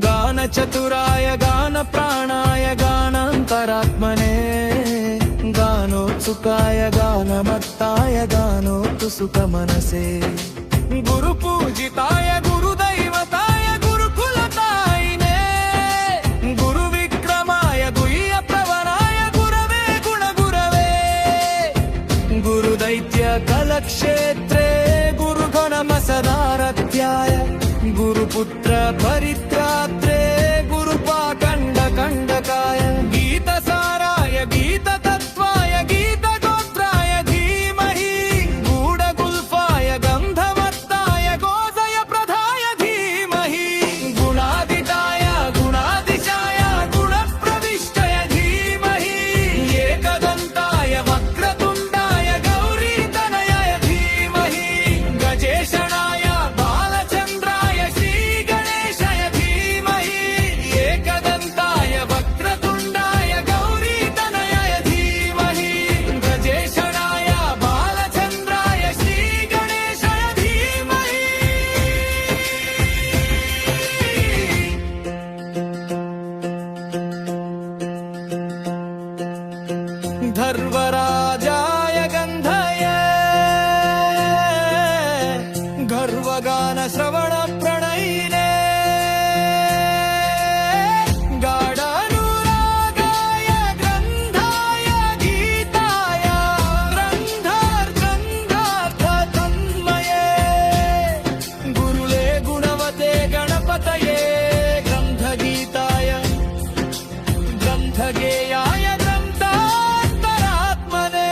Speaker 4: गानचतुराय गानप्राणाय गानान्तरात्मने गानोत्सुकाय गानमत्ताय गानोतु सुखमनसे गुरुपूजिताय गुरुदैवताय गुरुकुलतायिने गुरुविक्रमाय गुह्यप्रवराय गुरवे गुणगुरवे गुरुदैत्यकलक्षेत्रे गुरुगणमसदारथ्याय गुरुपुत्र परित्रात्रे गुरुपाखण्डकण्डकाय गीतसाराय गीततत्त्वाय गीतगोत्राय धीमहि गूढगुल्फाय गन्धवत्ताय गोदयप्रदाय धीमहि गुणादिताय गुणादिशाय गुणप्रविष्टाय धीमहि एकदन्ताय वक्रतुण्डाय गौरीतनयाय धीमहि गजेशणाय बालचन्द्राय श्रीगणेशाय धीमहि एकदन्ताय वक्रतुण्डाय गौरीतनयाय धीमहि गजेशणाय बालचन्द्राय श्रीगणेशाय धीमहि धर्वराजाय गन्धये गर्वगानश्रवणप्रणयिने गाढानुरागाय ग्रन्थाय गीताय ग्रन्थार्थतन्मये गुरुले गुणवते गणपतये ग्रन्थगीताय ग्रन्थगेयाय ग्रन्थान्तरात्मने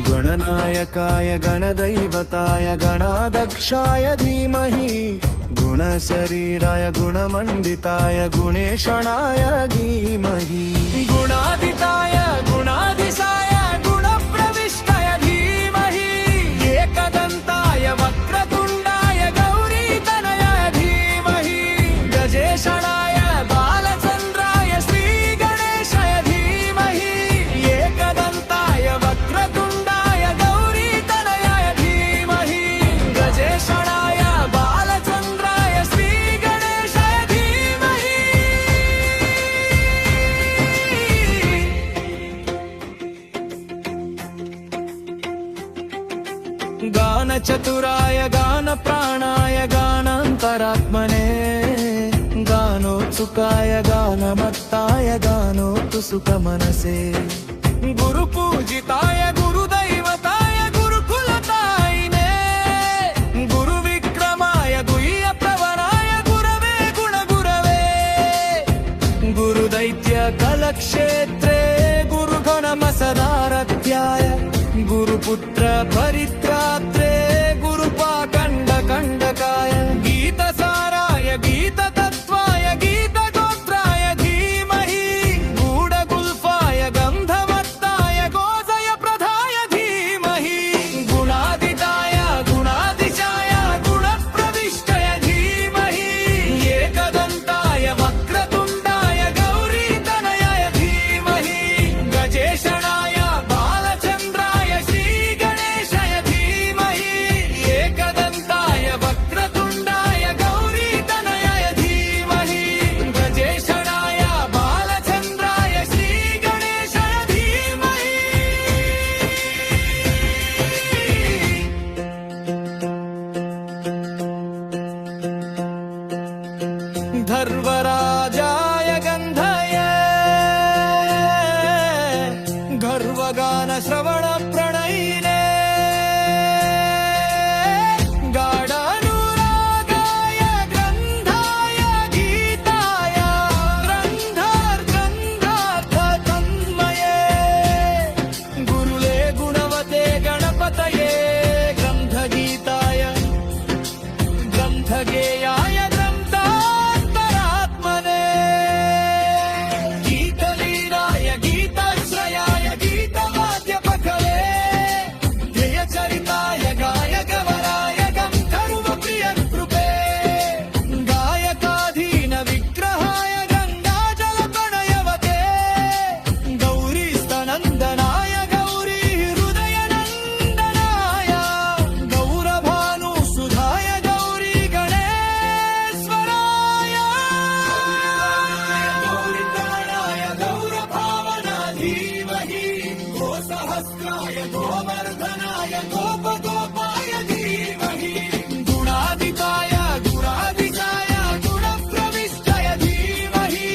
Speaker 4: गणनायकाय गणदैवताय गणाध्यक्षाय धीमहि गुणशरीराय गुणमण्डिताय गुणेशणाय धीमहि गुणादिताय गुणादिशाय गुणप्रविष्टाय धीमहि एकदन्ताय वक्रतुण्डाय गौरीतनयाय धीमहि गजेशणाय बालचन्द्राय श्रीगणेशाय धीमहि एकदन्ताय वक्रतुण्डाय गौरीतनयाय धीमहि गजेशणाय बालचन्द्राय श्रीगणेशाय धीमहि गानचतुराय गानप्राणाय गानान्तरात्मने गानोत्सुकाय गानमत्ताय गानोतु सुखमनसे गुरुपूजिताय गुरुदैवताय गुरुकुलतायिने गुरुविक्रमाय गुह्यप्रवराय गुरवे गुणगुरवे गुरुदैत्यकलक्षेत्रे गुरुगणमसदारत्याय गुरुपुत्र परित्रात्रे गुरुपाखण्डकण्डकाय गीतसाराय गीततत्त्वाय गीतगोत्राय धीमहि गूढगुल्फाय गन्धवत्ताय गोजयप्रदाय धीमहि गुणादिताय गुणादिशाय गुणप्रविष्टाय धीमहि एकदन्ताय वक्रतुण्डाय गौरीतनयाय धीमहि गजेशणाय बालचन्द्राय श्रीगणेशाय धीमहि एकदन्ताय वक्रतुण्डाय गौरीतनयाय धीमहि गजेशणाय बालचन्द्राय श्रीगणेशाय धीमहि धर्वराजाय गन्धये गर्वगानश्रवणप्रणयिने गाढानुरागाय ग्रन्थाय गीताय ग्रन्थार्थतन्मये गुरुले गुणवते गणपतये ग्रन्थगीताय ग्रन्थगेयाय ग्रन्थान्तरात्मने गीतलीलाय गीताश्रयाय गीतवाद्यपकले ध्येयचरिताय गायकवराय गन्धर्वप्रियकृपे गायकाधीन विग्रहाय गङ्गाजलप्रणयवते गौरीस्तनन्दनाय गौरी हृदयनन्दनाय गौरभानुसुधाय गौरी गणेश्वराय गौरीतनयाय गौरभावना धीमहि गोसहस्राय गोवर्धनाय गोपगोपाय धीमहि गुणादिताय गुणादिशाय गुणप्रविष्टाय धीमहि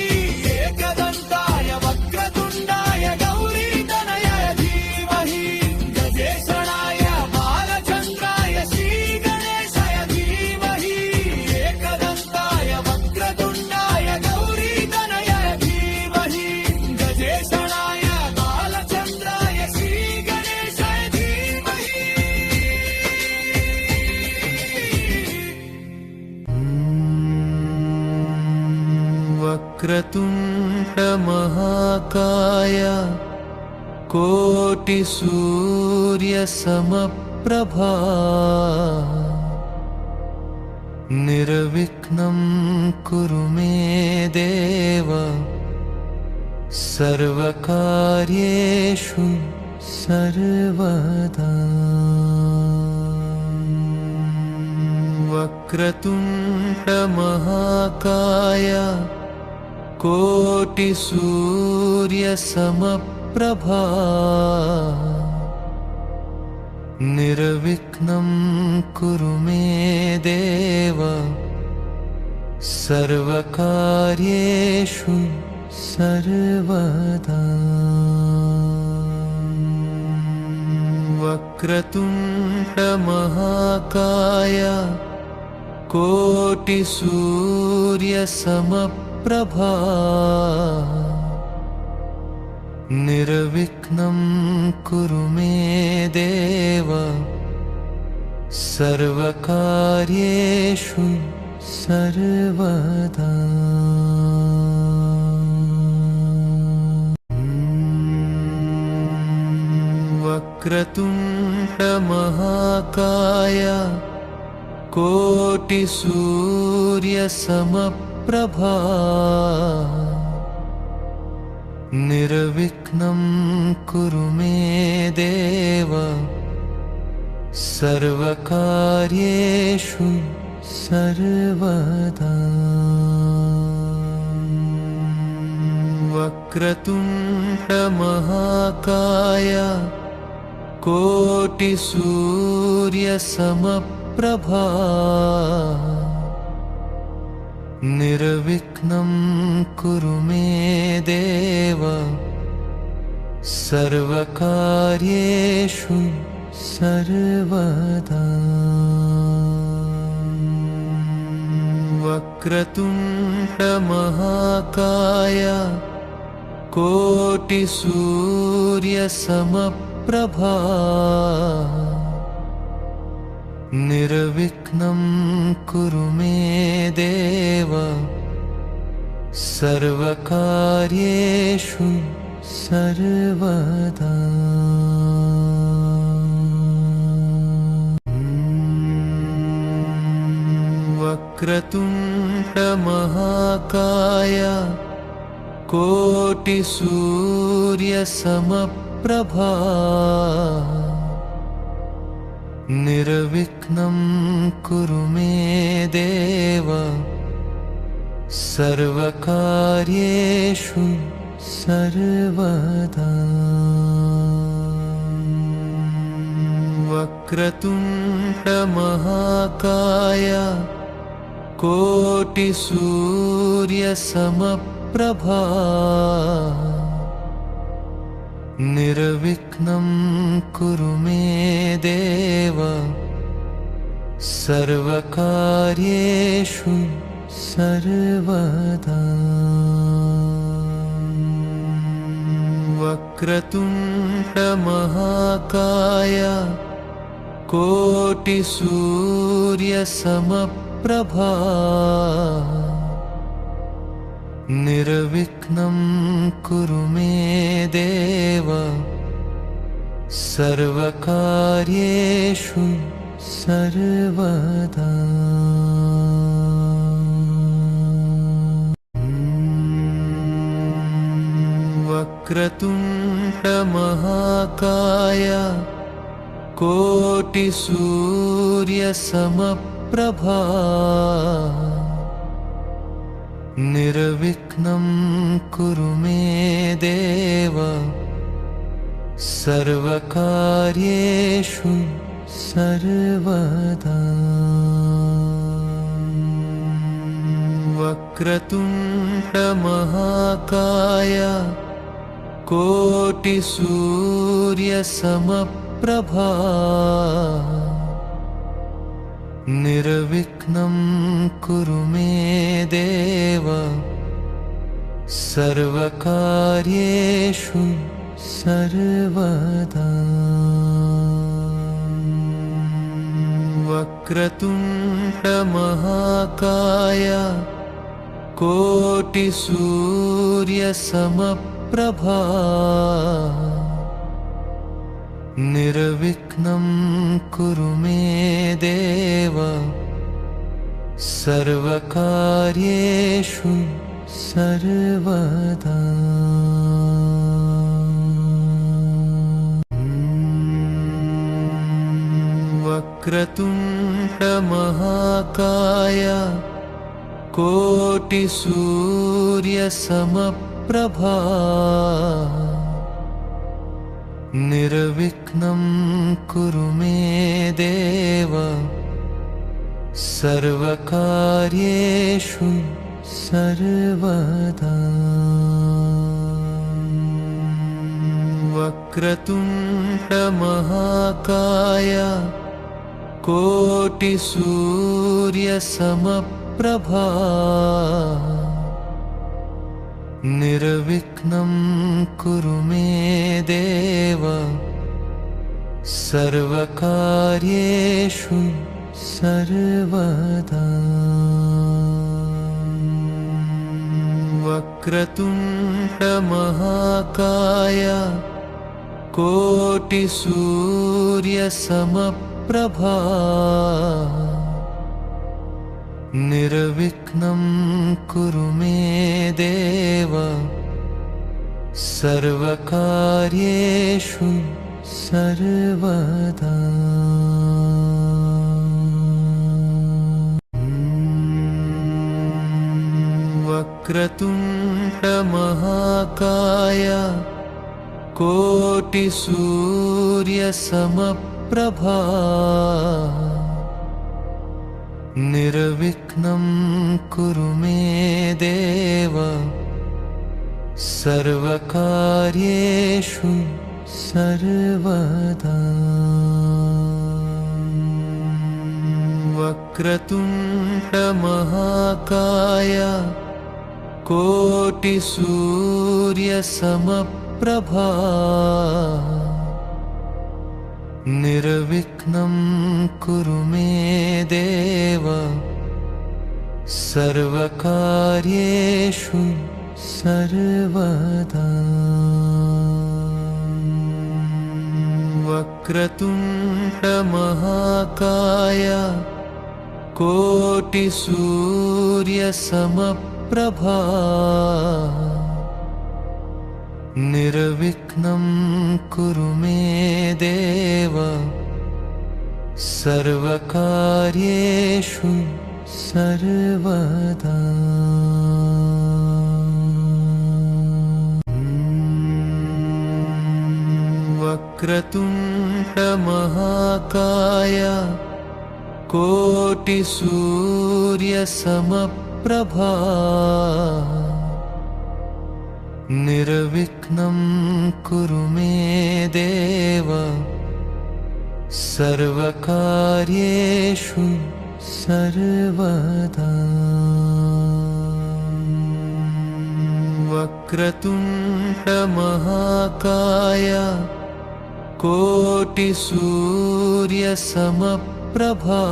Speaker 4: एकदन्ताय वक्रतुण्डाय गौरीतनयाय धीमहि गजेशणाय बालचन्द्राय श्रीगणेशाय धीमहि एकदन्ताय वक्रतुण्डाय गौरीतनयाय धीमहि गजेशणाय बालचन्द्राय श्रीगणेशाय धीमहि
Speaker 1: वक्रतुण्ड महाकाय कोटिसूर्यसमप्रभा निर्विघ्नं कुरु मे देव सर्वकार्येषु सर्वदा वक्रतुण्ड महाकाय कोटिसूर्यसमप्रभा निर्विघ्नं कुरु मे देव सर्वकार्येषु सर्वदा वक्रतुण्ड महाकाय कोटिसूर्यसमप्रभा निर्विघ्नं कुरु मे देव सर्वकार्येषु सर्वदा। वक्रतुण्ड महाकाय कोटिसूर्यसमप्रभा निर्विघ्नं कुरु मे देव सर्वकार्येषु सर्वदा। वक्रतुण्ड महाकाय कोटिसूर्यसमप्रभा निर्विघ्नं कुरु मे देव सर्वकार्येषु सर्वदा। वक्रतुण्ड महाकाय कोटिसूर्यसमप्रभा निर्विघ्नं कुरु मे देव सर्वकार्येषु सर्वदा। वक्रतुण्ड महाकाय कोटिसूर्यसमप्रभा निर्विघ्नं कुरु मे देव सर्वकार्येषु सर्वदा। वक्रतुण्ड महाकाय कोटिसूर्यसमप्रभा निर्विघ्नं कुरु मे देव सर्वकार्येषु सर्वदा। वक्रतुण्ड महाकाय कोटिसूर्यसमप्रभा निर्विघ्नं कुरु मे देव सर्वकार्येषु सर्वदा। वक्रतुण्ड महाकाय कोटिसूर्यसमप्रभा निर्विघ्नं कुरु मे देव सर्वकार्येषु सर्वदा। वक्रतुण्ड महाकाय कोटिसूर्यसमप्रभा निर्विघ्नं कुरु मे देव सर्वकार्येषु सर्वदा। वक्रतुण्ड महाकाय कोटिसूर्यसमप्रभा निर्विघ्नं कुरु मे देव सर्वकार्येषु सर्वदा। वक्रतुण्ड महाकाय कोटिसूर्यसमप्रभा निर्विघ्नं कुरु मे देव सर्वकार्येषु सर्वदा। वक्रतुण्ड महाकाय कोटिसूर्यसमप्रभा निर्विघ्नं कुरु मे देव सर्वकार्येषु सर्वदा। वक्रतुण्डमहाकाय कोटिसूर्यसमप्रभा निर्विघ्नं कुरु मे देव सर्वकार्येषु सर्वदा। वक्रतुण्डमहाकाय कोटिसूर्यसमप्रभा निर्विघ्नं कुरु मे देव सर्वकार्येषु सर्वदा। वक्रतुण्डमहाकाय कोटिसूर्यसमप्रभा निर्विघ्नं कुरु मे देव सर्वकार्येषु सर्वदा। वक्रतुण्डमहाकाय कोटिसूर्यसमप्रभा निर्विघ्नं कुरु मे देव सर्वकार्येषु सर्वदा। वक्रतुण्डमहाकाय कोटिसूर्यसमप्रभा निर्विघ्नं कुरु मे देव सर्वकार्येषु सर्वदा। वक्रतुण्डमहाकाय कोटिसूर्यसमप्रभा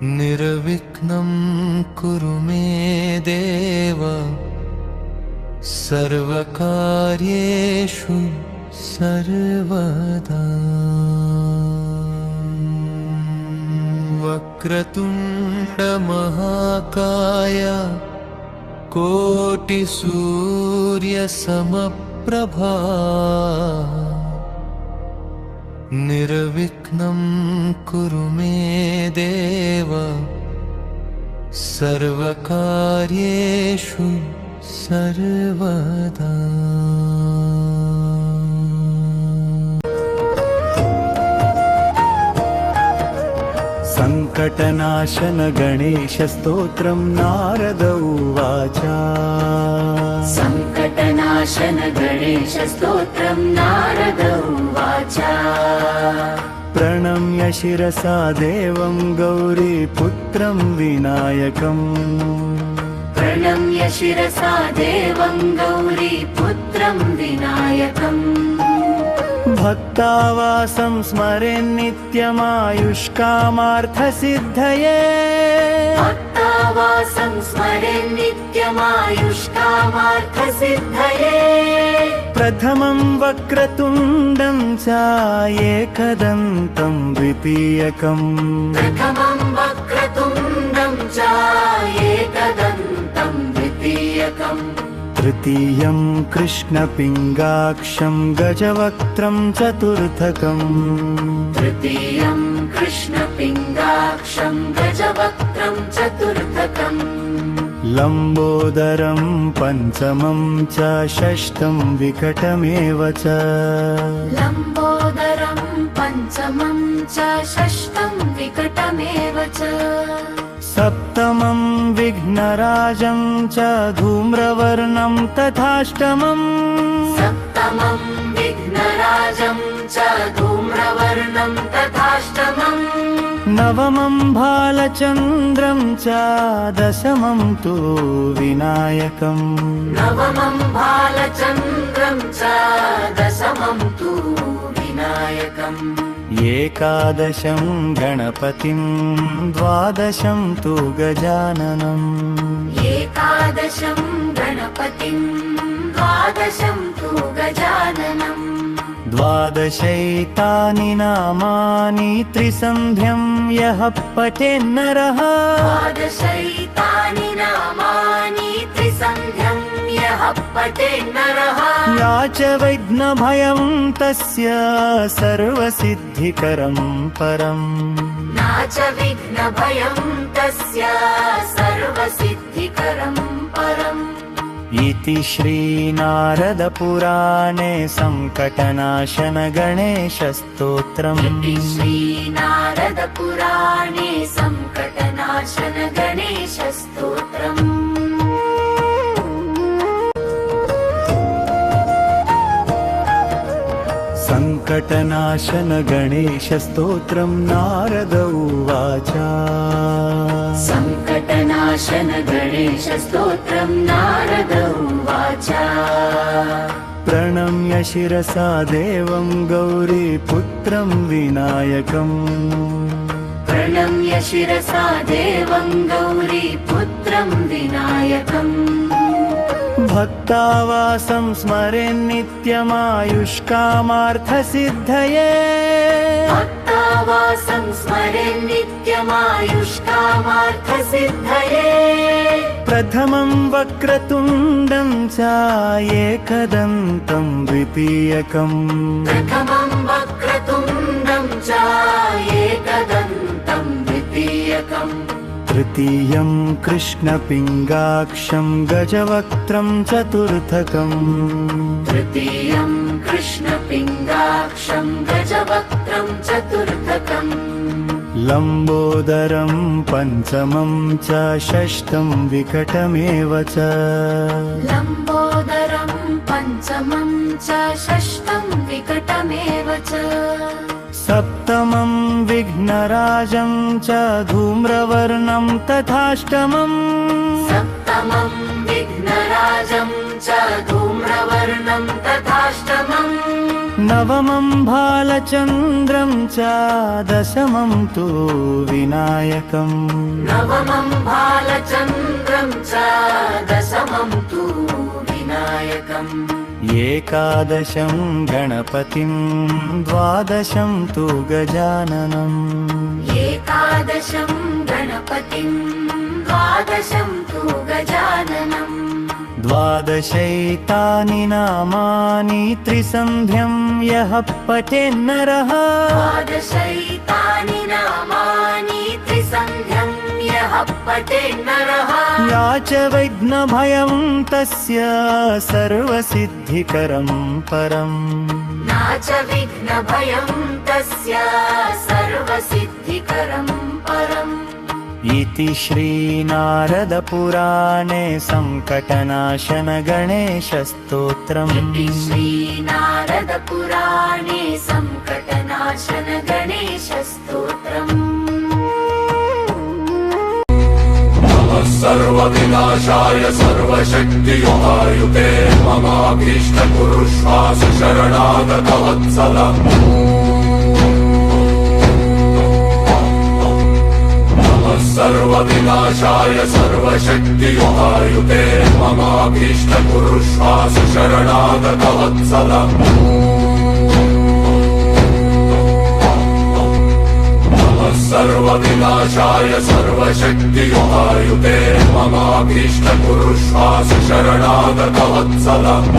Speaker 1: निर्विघ्नं कुरु मे देव सर्वकार्येषु सर्वदा। वक्रतुण्डमहाकाय कोटिसूर्यसमप्रभा निर्विघ्नं कुरु मे देव सर्वकार्येषु सर्वदा।
Speaker 5: संकटनाशन गणेश स्तोत्रं नारद उवाच।
Speaker 2: संकटनाशन गणेश स्तोत्रं नारद उवाच।
Speaker 5: प्रणम्य शिरसा देवं गौरीपुत्रं विनायकम्।
Speaker 2: प्रणम्य शिरसा देवं गौरीपुत्रं विनायकम्।
Speaker 5: भक्तावासं स्मरेन् नित्यमायुष्कामार्थसिद्धये।
Speaker 2: भक्तावासं स्मरेन् नित्यमायुष्कामार्थसिद्धये।
Speaker 5: प्रथमं वक्रतुण्डं च एकदन्तं द्वितीयकम्।
Speaker 2: प्रथमं वक्रतुण्डं च एकदन्तं द्वितीयकम्।
Speaker 5: तृतीयं कृष्णपिङ्गाक्षं गजवक्त्रं चतुर्थकम्।
Speaker 2: तृतीयं कृष्णपिङ्गाक्षं गजवक्त्रं चतुर्थकम्।
Speaker 5: लम्बोदरं पञ्चमं च षष्ठं विकटमेव च।
Speaker 2: लम्बोदरं पञ्चमं च षष्ठं विकटमेव च।
Speaker 5: सप्तमं विघ्नराजं च धूम्रवर्णं तथाष्टमम्।
Speaker 2: सप्तमं विघ्नराजं च धूम्रवर्णं तथाष्टमम्।
Speaker 5: नवमं भालचन्द्रं च दशमं तु विनायकम्
Speaker 2: नवमं भालचन्द्रं च दशमं तु विनायकम्
Speaker 5: एकादशं गणपतिं द्वादशं तु गजाननम्
Speaker 2: एकादशं गणपतिं द्वादशं तु गजाननम्
Speaker 5: द्वादशैतानि नामानि त्रिसन्ध्यं यः पठेन्नरः
Speaker 2: द्वादशैतानि नामानि त्रिसन्ध्यं यः पठेन्नरः
Speaker 5: या च विघ्नभयं तस्य सर्वसिद्धिकरं परम्
Speaker 2: न च विघ्नभयं तस्य सर्वसिद्धिकरं परम्
Speaker 5: इति श्रीनारदपुराणे सङ्कटनाशन गणेशस्तोत्रम्
Speaker 2: इति श्रीनारदपुराणे सङ्कटनाशन गणेशस्तोत्रम्
Speaker 5: सङ्कटनाशन गणेशस्तोत्रं नारद उवाच
Speaker 2: सङ्कटनाशन गणेशस्तोत्रं नारद उवाच
Speaker 5: प्रणम्य शिरसा देवं गौरीपुत्रं विनायकम्
Speaker 2: प्रणम्य शिरसा देवं गौरीपुत्रं विनायकम्
Speaker 5: भक्तावासं स्मरेन् नित्यमायुष्कामार्थसिद्धये
Speaker 2: भक्तावासं स्मरेन् नित्यमायुष्कामार्थसिद्धये
Speaker 5: प्रथमं वक्रतुण्डं च एकदन्तं द्वितीयकम्
Speaker 2: प्रथमं वक्रतुण्डं च एकदन्तं द्वितीयकम्
Speaker 5: तृतीयं कृष्णपिङ्गाक्षं गजवक्त्रं चतुर्थकम्
Speaker 2: तृतीयं कृष्णपिङ्गाक्षं गजवक्त्रं चतुर्थकम्
Speaker 5: लम्बोदरं पञ्चमं च षष्ठं विकटमेव च
Speaker 2: लम्बोदरं पञ्चमं च षष्ठं विकटमेव च
Speaker 5: सप्तमं विघ्नराजं च धूम्रवर्णं तथाष्टमम्
Speaker 2: सप्तमं विघ्नराजं च धूम्रवर्णं तथाष्टमम्
Speaker 5: नवमं भालचन्द्रं च दशमं तु विनायकम्
Speaker 2: नवमं भालचन्द्रं च दशमं तु विनायकम्
Speaker 5: एकादशं गणपतिं द्वादशं तु गजाननम्
Speaker 2: एकादशं गणपतिं द्वादशं तु गजाननम्
Speaker 5: द्वादशैतानि नामानि त्रिसन्ध्यं यः पठेन्नरः
Speaker 2: द्वादशैतानि नामानि त्रिसन्ध्यं यः पठेन्नरः
Speaker 5: या च विघ्नभयं तस्य सर्वसिद्धिकरं परम्
Speaker 2: न च विघ्नभयं तस्य सर्वसिद्धिकरं परम्
Speaker 5: इति श्रीनारदपुराणे सङ्कटनाशन गणेशस्तोत्रम्
Speaker 2: इति श्रीनारदपुराणे सङ्कटनाशन गणेशस्तोत्रम्
Speaker 3: सर्वविनाशाय सर्वशक्तियुहायुते ममाभीष्टकुरुष्वासु शरणागतवत्सलम् सर्वविनाशाय सर्वशक्तियुहायुते ममाभीष्टकुरुष्वासु शरणागतवत्सलम् सर्वविनाशाय सर्वशक्तियुहायुते ममाभीष्टकुरुष्वासु शरणागतवत्सलम्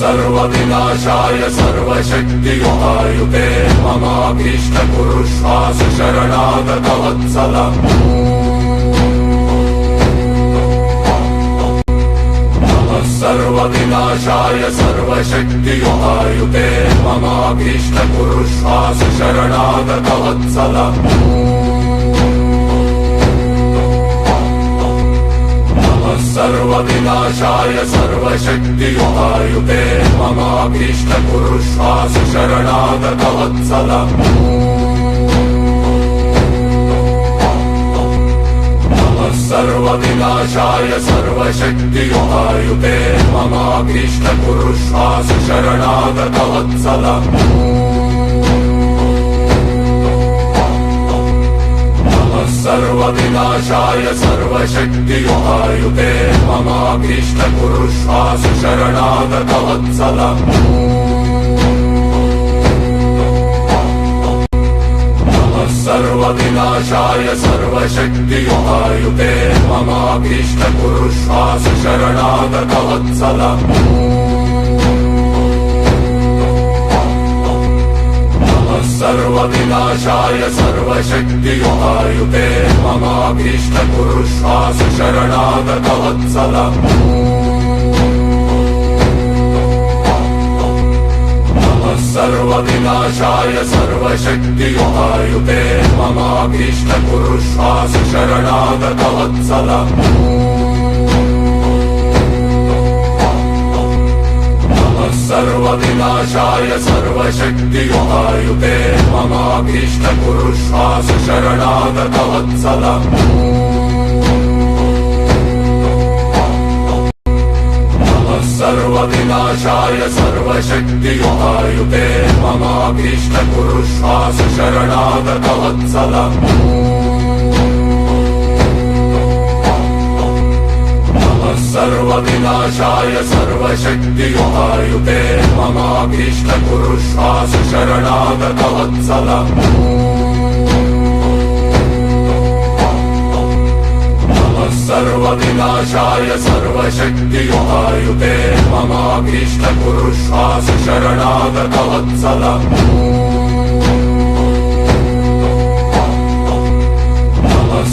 Speaker 3: सर्वविनाशाय सर्वशक्तियुहायुते ममाभीष्टकुरुष्वासु शरणागतवत्सलम् सर्वविनाशाय सर्वशक्तियुहायुते ममाभीष्टकुरुष्वासु शरणागतवत्सलम् सर्वविनाशाय सर्वशक्तियुहायुते ममाभीष्टकुरुष्वासु शरणागतवत्सलम् नमः सर्वविनाशाय सर्वशक्तियुहायुते ममाभीष्टकुरुष्वासु शरणागतवत्सलम् सर्वविनाशाय सर्वशक्तियुहायुते ममाभीष्टकुरुष्वासु शरणागतवत्सलम् नमः सर्वविनाशाय सर्वशक्तियुहायुते ममाभीष्टकुरुष्वासु शरणागतवत्सलम् सर्वविनाशाय सर्वशक्तियुहायुते ममाभीष्टकुरुष्वासु शरणागतवत्सलम् नमः सर्वविनाशाय सर्वशक्तियुहायुते ममाभीष्टकुरुष्वासु शरणागतवत्सलम् सर्वविनाशाय सर्वशक्तियुहायुते ममाभीष्टकुरुष्वासु शरणागतवत्सलम् नमः सर्वविनाशाय सर्वशक्तियुहायुते ममाभीष्टकुरुष्वासु शरणागतवत्सलम् सर्वविनाशाय सर्वशक्तियुहायुते ममाभीष्टकुरुष्वासु शरणागतवत्सलम् नमः सर्वविनाशाय सर्वशक्तियुहायुते ममाभीष्टकुरुष्वासु शरणागतवत्सलम्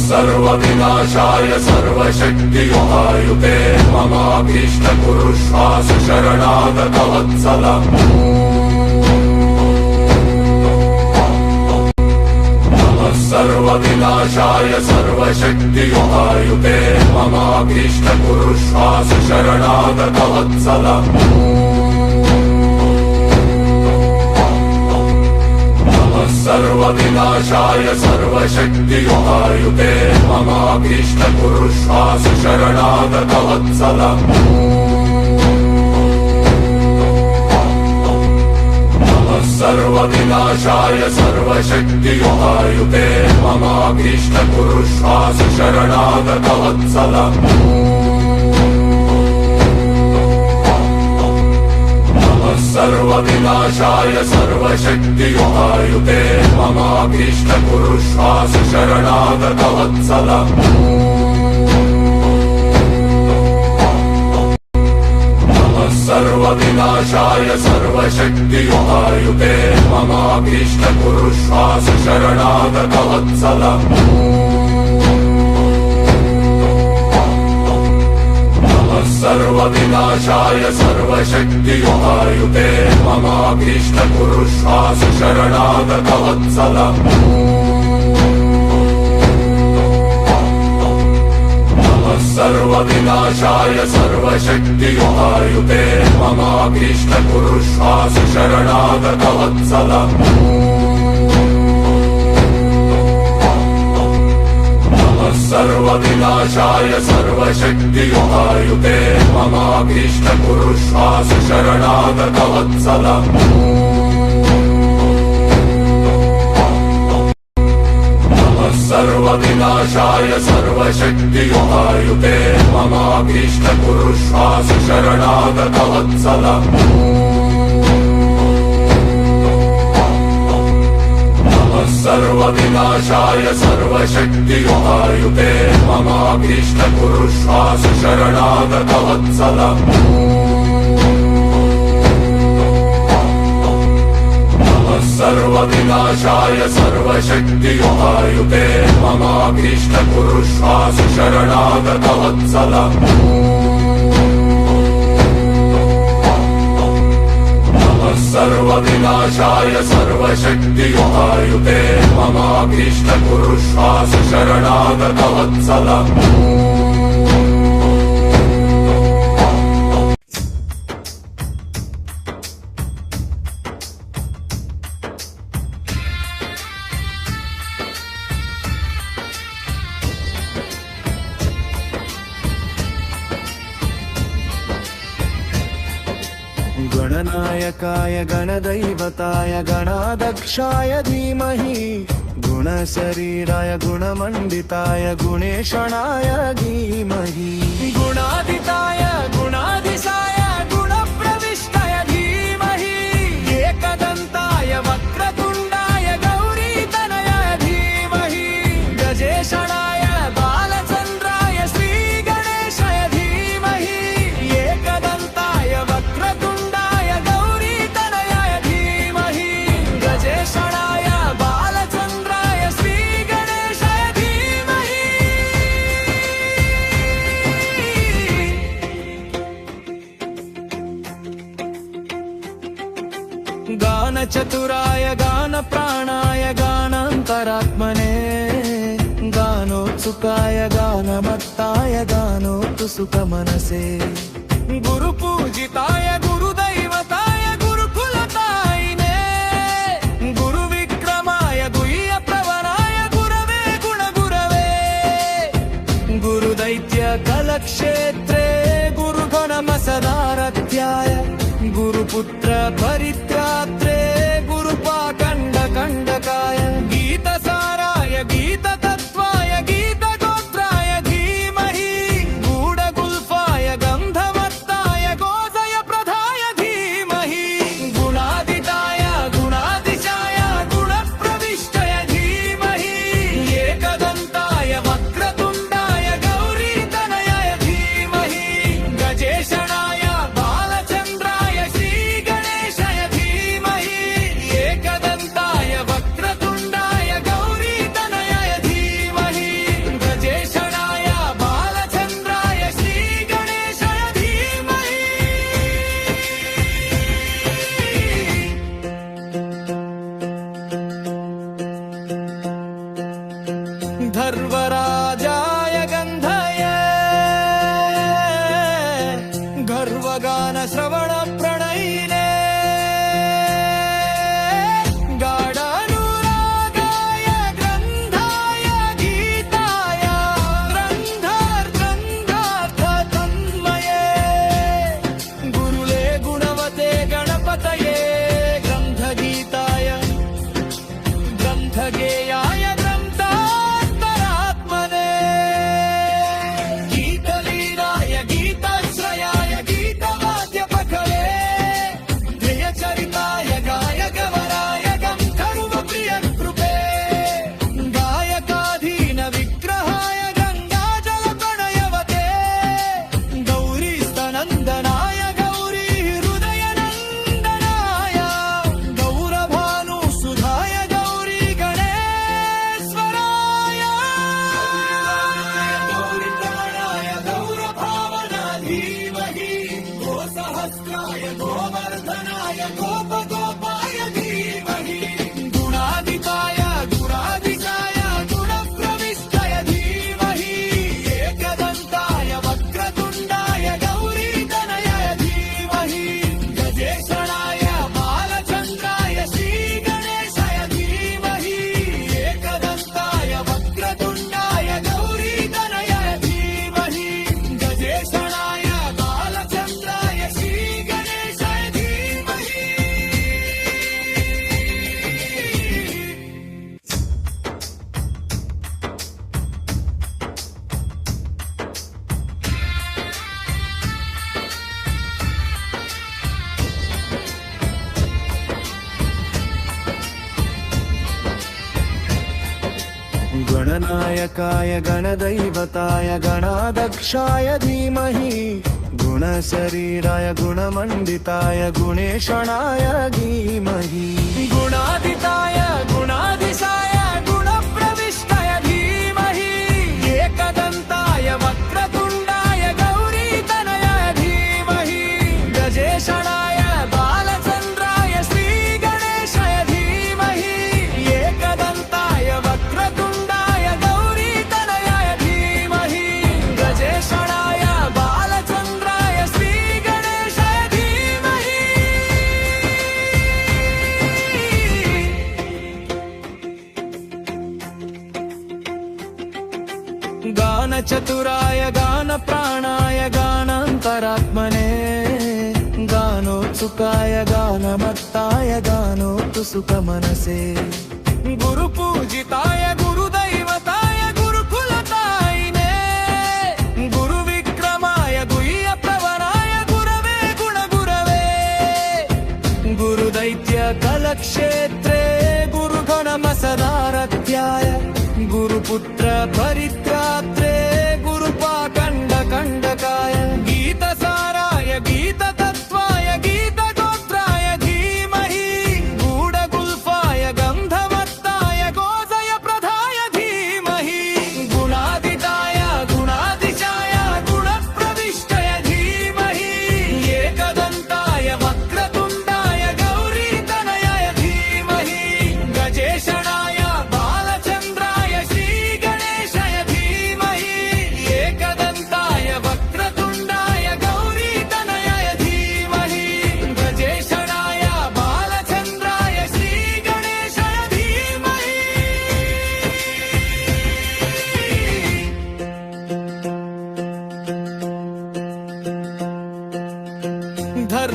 Speaker 3: सर्वविनाशाय सर्वशक्तियुहायुते ममाभीष्टकुरुष्वासु शरणागतवत्सलम् नमः सर्वविनाशाय सर्वशक्तियुहायुते ममाभीष्टकुरुष्वासु शरणागतवत्सलम् सर्वविनाशाय सर्वशक्तियुहायुते ममाभीष्टकुरुष्वासु शरणागतवत्सलम् नमः सर्वविनाशाय सर्वशक्तियुहायुते ममाभीष्टकुरुष्वासु शरणागतवत्सलम् सर्वविनाशाय सर्वशक्तियुहायुते ममाभीष्टकुरुष्वासु शरणागतवत्सलम् नमः सर्वविनाशाय सर्वशक्तियुहायुते ममाभीष्टकुरुष्वासु शरणागतवत्सलम् सर्वविनाशाय सर्वशक्तियुहायुते ममाभीष्टकुरुष्वासु शरणागतवत्सलम् नमः सर्वविनाशाय सर्वशक्तियुहायुते ममाभीष्टकुरुष्वासु शरणागतवत्सलम् सर्वविनाशाय सर्वशक्तियुहायुते ममाभीष्टकुरुष्वासु शरणागतवत्सलम् नमः सर्वविनाशाय सर्वशक्तियुहायुते ममाभीष्टकुरुष्वासु शरणागतवत्सलम् सर्वविनाशाय सर्वशक्तियुहायुते ममाभीष्टकुरुष्वासु शरणागतवत्सलम् नमः सर्वविनाशाय सर्वशक्तियुहायुते ममाभीष्टकुरुष्वासु शरणागतवत्सलम् सर्वविनाशाय सर्वशक्तियुहायुते ममाभीष्टकुरुष्वासु शरणागतवत्सलम्
Speaker 5: गणनायकाय गणदैवताय गणाध्यक्षाय धीमहि गुणशरीराय गुणमण्डिताय गुणेशणाय धीमहि
Speaker 4: गुणादिताय गुणादिशाय गुणप्रविष्टाय धीमहि एकदन्ताय वक्रतुण्डाय गौरीतनयाय धीमहि गजेशणाय बालचन्द्राय श्रीगणेशाय धीमहि एकदन्ताय वक्रतुण्डाय गौरीतनयाय धीमहि गजेशणाय बालचन्द्राय श्रीगणेशाय धीमहि गानचतुराय गानप्राणाय गानान्तरात्मने गानोत्सुकाय गानमत्ताय गानोत्सुकमनसे गुरुपूजिताय गुरुदैवताय गुरुकुलतायिने गुरुविक्रमाय गुह्यप्रवराय गुरवे गुणगुरवे गुरुदैत्यकलक्षेत्रे गुरुगणमसदारथ्याय गुरुपुत्र परित्रात्रे गुरुपाखण्डकण्डकाय गीतसाराय गीततत्त्वाय गीतगोत्राय धीमहि गूढगुल्फाय गन्धमत्ताय गोदयप्रदाय धीमहि गुणादिताय गुणादिशाय गुणप्रविष्टाय धीमहि एकदन्ताय वक्रतुण्डाय गौरीतनयाय धीमहि गजेशणाय बालचन्द्राय श्रीगणेशाय धीमहि एकदन्ताय वक्रतुण्डाय गौरीतनयाय धीमहि गजेशणाय बालचन्द्राय श्रीगणेशाय धीमहि धर्वराजाय गन्धय गर्वगानश्रवणप्रणयिने गाढानुरागाय ग्रन्थाय गीताय ग्रन्थार्थतन्मये गुरुले गुणवते गणपतये ग्रन्थगीताय ग्रन्थगेयाय ग्रन्थान्तरात्मने गीतलीलाय गीताश्रयाय गीतवाद्यपखले ध्येयचरिताय गायकवराय गन्धर्वप्रियकृपे गायकाधीन विग्रहाय गङ्गाजलप्रणयवते गौरीस्तनन्दनाय गौरी हृदयनन्दनाय गौरभानुसुधाय गौरी गणेश्वराय गौरीतनयाय गौरभावना धीमहि गोसहस्राय गोवर्धनाय गोपगोपाय धीमहि गुणादिताय गुणादिशाय गुणप्रविष्टाय धीमहि एकदन्ताय वक्रतुण्डाय गौरीतनयाय धीमहि गजेशणाय बालचन्द्राय श्रीगणेशाय धीमहि एकदन्ताय वक्रतुण्डाय गौरीतनयाय धीमहि गजेशणाय बालचन्द्राय श्रीगणेशाय धीमहि
Speaker 5: गणनायकाय गणदैवताय गणाध्यक्षाय धीमहि गुणशरीराय गुणमण्डिताय गुणेशणाय धीमहि
Speaker 4: गुणादिताय गुणादिशाय गुणप्रविष्टाय धीमहि एकदन्ताय वक्रतुण्डाय गौरीतनयाय धीमहि गजेशणाय बालचन्द्राय श्रीगणेशाय धीमहि एकदन्ताय वक्रतुण्डाय गौरीतनयाय धीमहि गजेशणाय बालचन्द्राय श्रीगणेशाय धीमहि गानचतुराय गानप्राणाय गानान्तरात्मने गानोत्सुकाय
Speaker 5: गानोत्सुकाय गानमत्ताय गानोत्सुकमनसे
Speaker 4: गुरुपूजिताय गुरुदैवताय गुरुकुलतायिने गुरुविक्रमाय गुह्यप्रवराय गुरवे गुणगुरवे गुरुदैत्यकलक्षेत्रे गुरुगणमसदारथ्याय गुरुपुत्र परित्रात्रे गुरुपाखण्डकण्डकाय गीतसाराय गीततत्त्वाय गीतगोत्राय धीमहि गूढगुल्फाय गन्धमत्ताय गोजय प्रधाय धीमहि गुणादिताय गुणादिशाय गुणप्रविष्टय धीमहि एकदन्ताय वक्रतुण्डाय गौरीतनयाय धीमहि गजेशणाय बालचन्द्राय श्रीगणेशाय धीमहि एकदन्ताय वक्रतुण्डाय गौरीतनयाय धीमहि गजेशणाय बालचन्द्राय श्रीगणेशाय धीमहि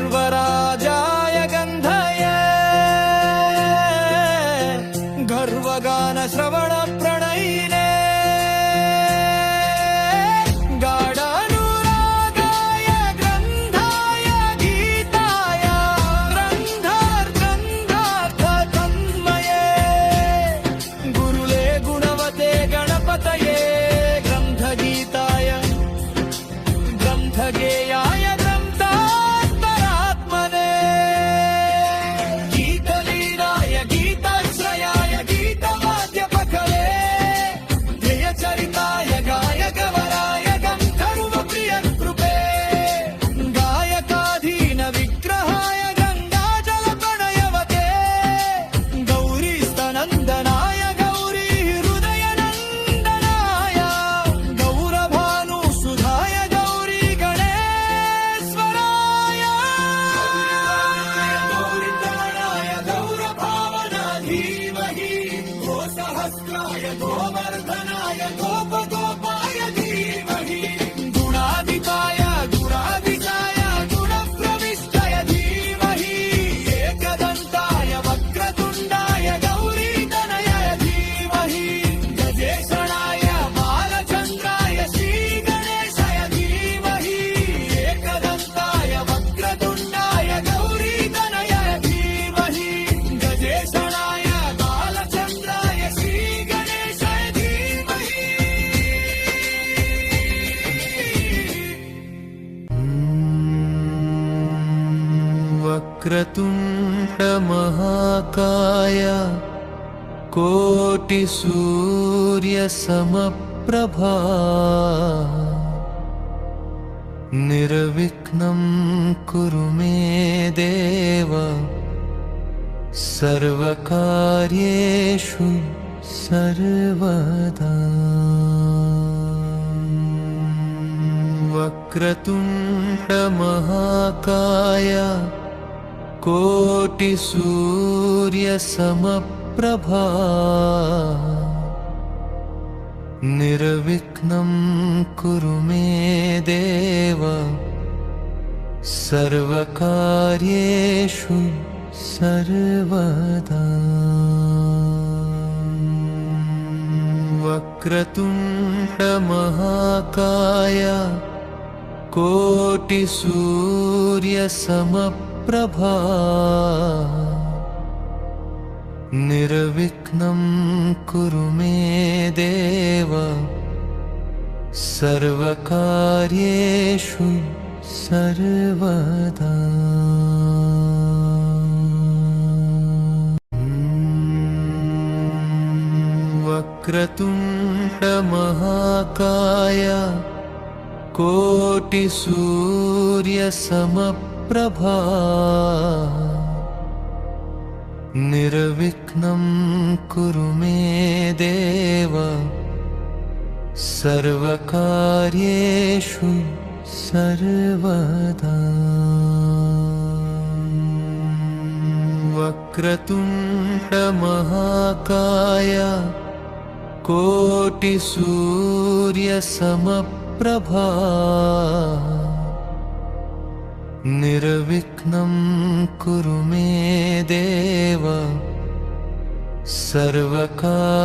Speaker 4: धर्वराजाय गन्धये गर्वगानश्रवणप्रणयिने गाढानुरागाय ग्रन्थाय गीताय ग्रन्थार्थतन्मये गुरुले गुणवते गणपतये ग्रन्थगीताय ग्रन्थगेयाय ग्रन्थान्तरात्मने गीतलीनाय गीताश्रयाय गीतवाद्यपखले ध्येयचरिताय गायकवराय गन्धर्वप्रियकृपे गायकाधीन विग्रहाय गङ्गाजलप्रणयवते गौरीस्तनन्दनाय गौरी हृदयनन्दनाय गौरभानुसुधाय गौरी गणेश्वराय गौरीतनयाय गौरभावना धीमहि गोसहस्राय गोवर्धनाय गोपगोपाय धीमहि गुणादिताय गुणादिशाय गुणप्रविष्टय धीमहि एकदन्ताय वक्रतुण्डाय गौरीतनयाय धीमहि गजेशणाय बालचन्द्राय श्रीगणेशाय धीमहि एकदन्ताय वक्रतुण्डाय गौरीतनयाय धीमहि गजेशणाय बालचन्द्राय श्रीगणेशाय धीमहि
Speaker 1: वक्रतुण्डमहाकाय कोटिसूर्यसमप्रभा निर्विघ्नं कुरु मे देव सर्वकार्येषु सर्वदा वक्रतुण्डमहाकाय कोटिसूर्यसमप्रभा निर्विघ्नं कुरु मे देव सर्वकार्येषु सर्वदा वक्रतुण्डमहाकाय कोटिसूर्यसमप्रभा निर्विघ्नं कुरु मे देव सर्वकार्येषु सर्वदा वक्रतुण्डमहाकाय कोटिसूर्यसमप्रभा निर्विघ्नं कुरु मे देव सर्वकार्येषु सर्वदा वक्रतुण्डमहाकाय कोटिसूर्यसमप्रभा निर्विघ्नं कुरु मे देव सर्वकार्येषु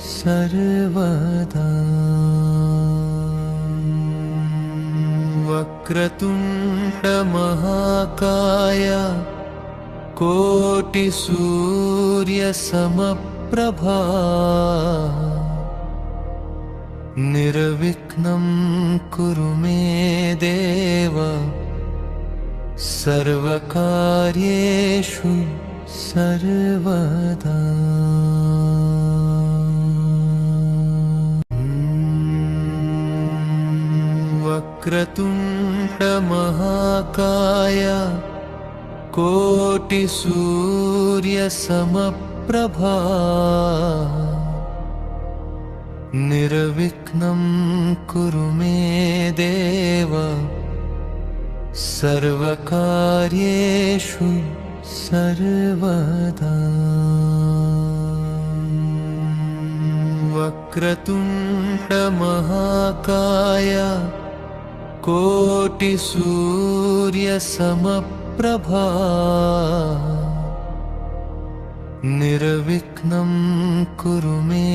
Speaker 1: सर्वदा। वक्रतुण्ड महाकाय कोटिसूर्यसमप्रभा निर्विघ्नं कुरु मे देव सर्वकार्येषु सर्वदा। वक्रतुण्ड महाकाय कोटिसूर्यसमप्रभा निर्विघ्नं कुरु मे देव सर्वकार्येषु सर्वदा। वक्रतुण्ड महाकाय कोटिसूर्यसमप्रभा निर्विघ्नं कुरु मे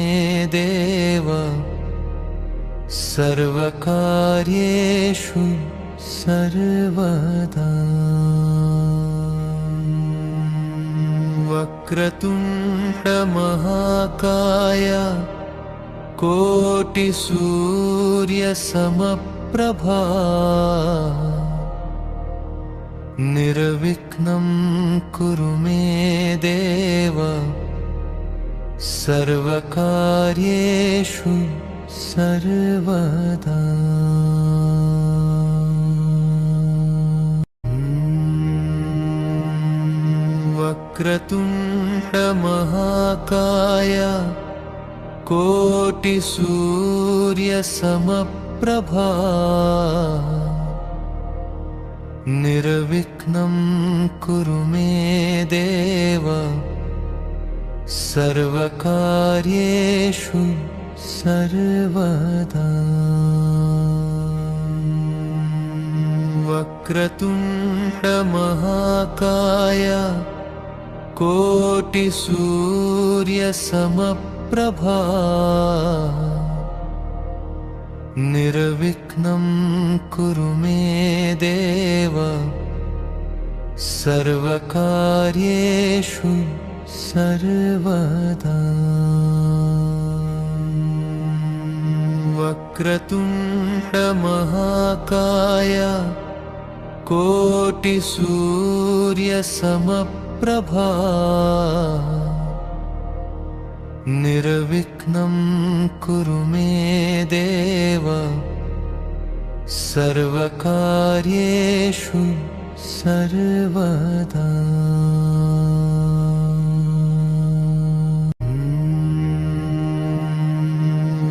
Speaker 1: देव सर्वकार्येषु सर्वदा। वक्रतुण्ड महाकाय कोटिसूर्यसमप्रभा निर्विघ्नं कुरु मे देव सर्वकार्येषु सर्वदा। वक्रतुण्ड महाकाय कोटिसूर्यसमप्रभा निर्विघ्नं कुरु मे देव सर्वकार्येषु सर्वदा। वक्रतुण्ड महाकाय कोटिसूर्यसमप्रभा निर्विघ्नं कुरु मे देव सर्वकार्येषु सर्वदा। वक्रतुण्ड महाकाय कोटिसूर्यसमप्रभा निर्विघ्नं कुरु मे देव सर्वकार्येषु सर्वदा।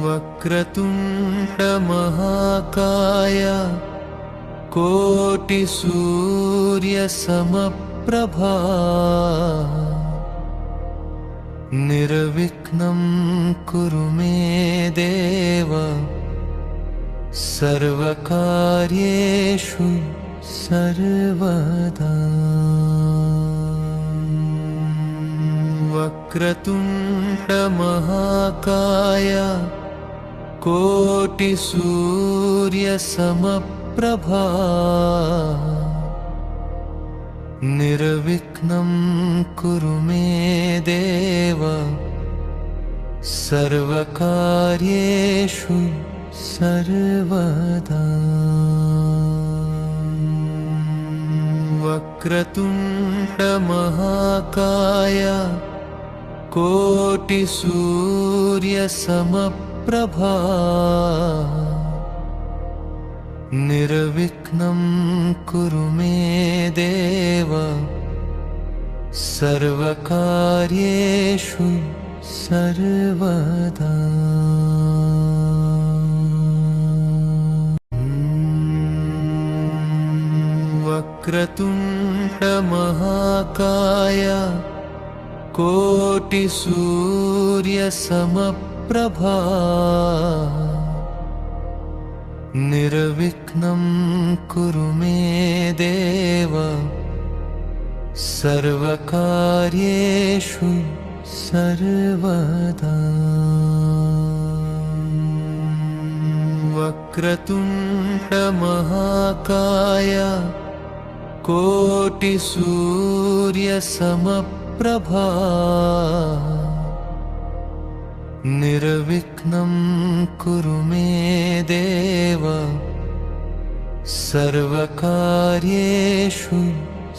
Speaker 1: वक्रतुण्ड महाकाय कोटिसूर्यसमप्रभा निर्विघ्नं कुरु मे देव सर्वकार्येषु सर्वदा। वक्रतुण्ड महाकाय कोटिसूर्यसमप्रभा निर्विघ्नं कुरु मे देव सर्वकार्येषु सर्वदा। वक्रतुण्ड महाकाय कोटिसूर्यसमप्रभा निर्विघ्नं कुरु मे देव सर्वकार्येषु सर्वदा। वक्रतुण्ड महाकाय कोटिसूर्यसमप्रभा निर्विघ्नं कुरु मे देव सर्वकार्येषु सर्वदा। वक्रतुण्ड महाकाय कोटिसूर्यसमप्रभा निर्विघ्नं कुरु मे देव सर्वकार्येषु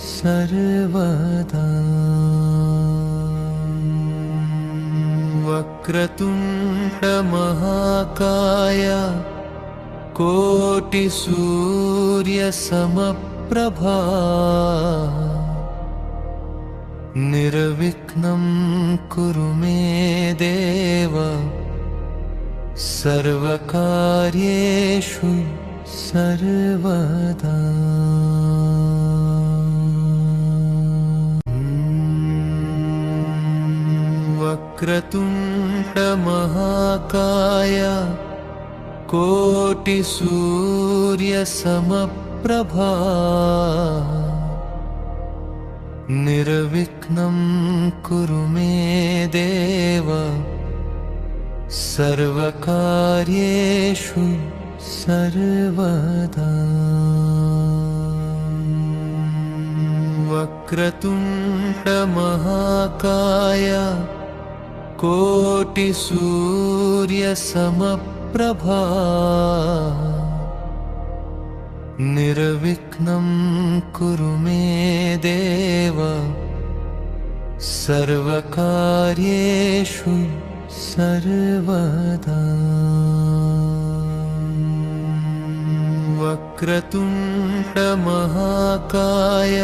Speaker 1: सर्वदा। वक्रतुण्ड महाकाय कोटिसूर्यसमप्रभा निर्विघ्नं कुरु मे देव सर्वकार्येषु सर्वदा। वक्रतुण्ड महाकाय कोटिसूर्यसमप्रभा निर्विघ्नं कुरु मे देव सर्वकार्येषु सर्वदा। वक्रतुण्ड महाकाय कोटिसूर्यसमप्रभा निर्विघ्नं कुरु मे देव सर्वकार्येषु सर्वदा। वक्रतुण्ड महाकाय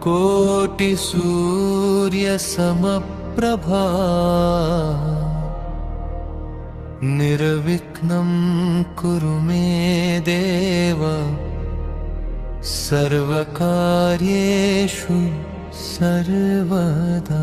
Speaker 1: कोटिसूर्यसमप्रभा निर्विघ्नं कुरु मे देव सर्वकार्येषु सर्वदा।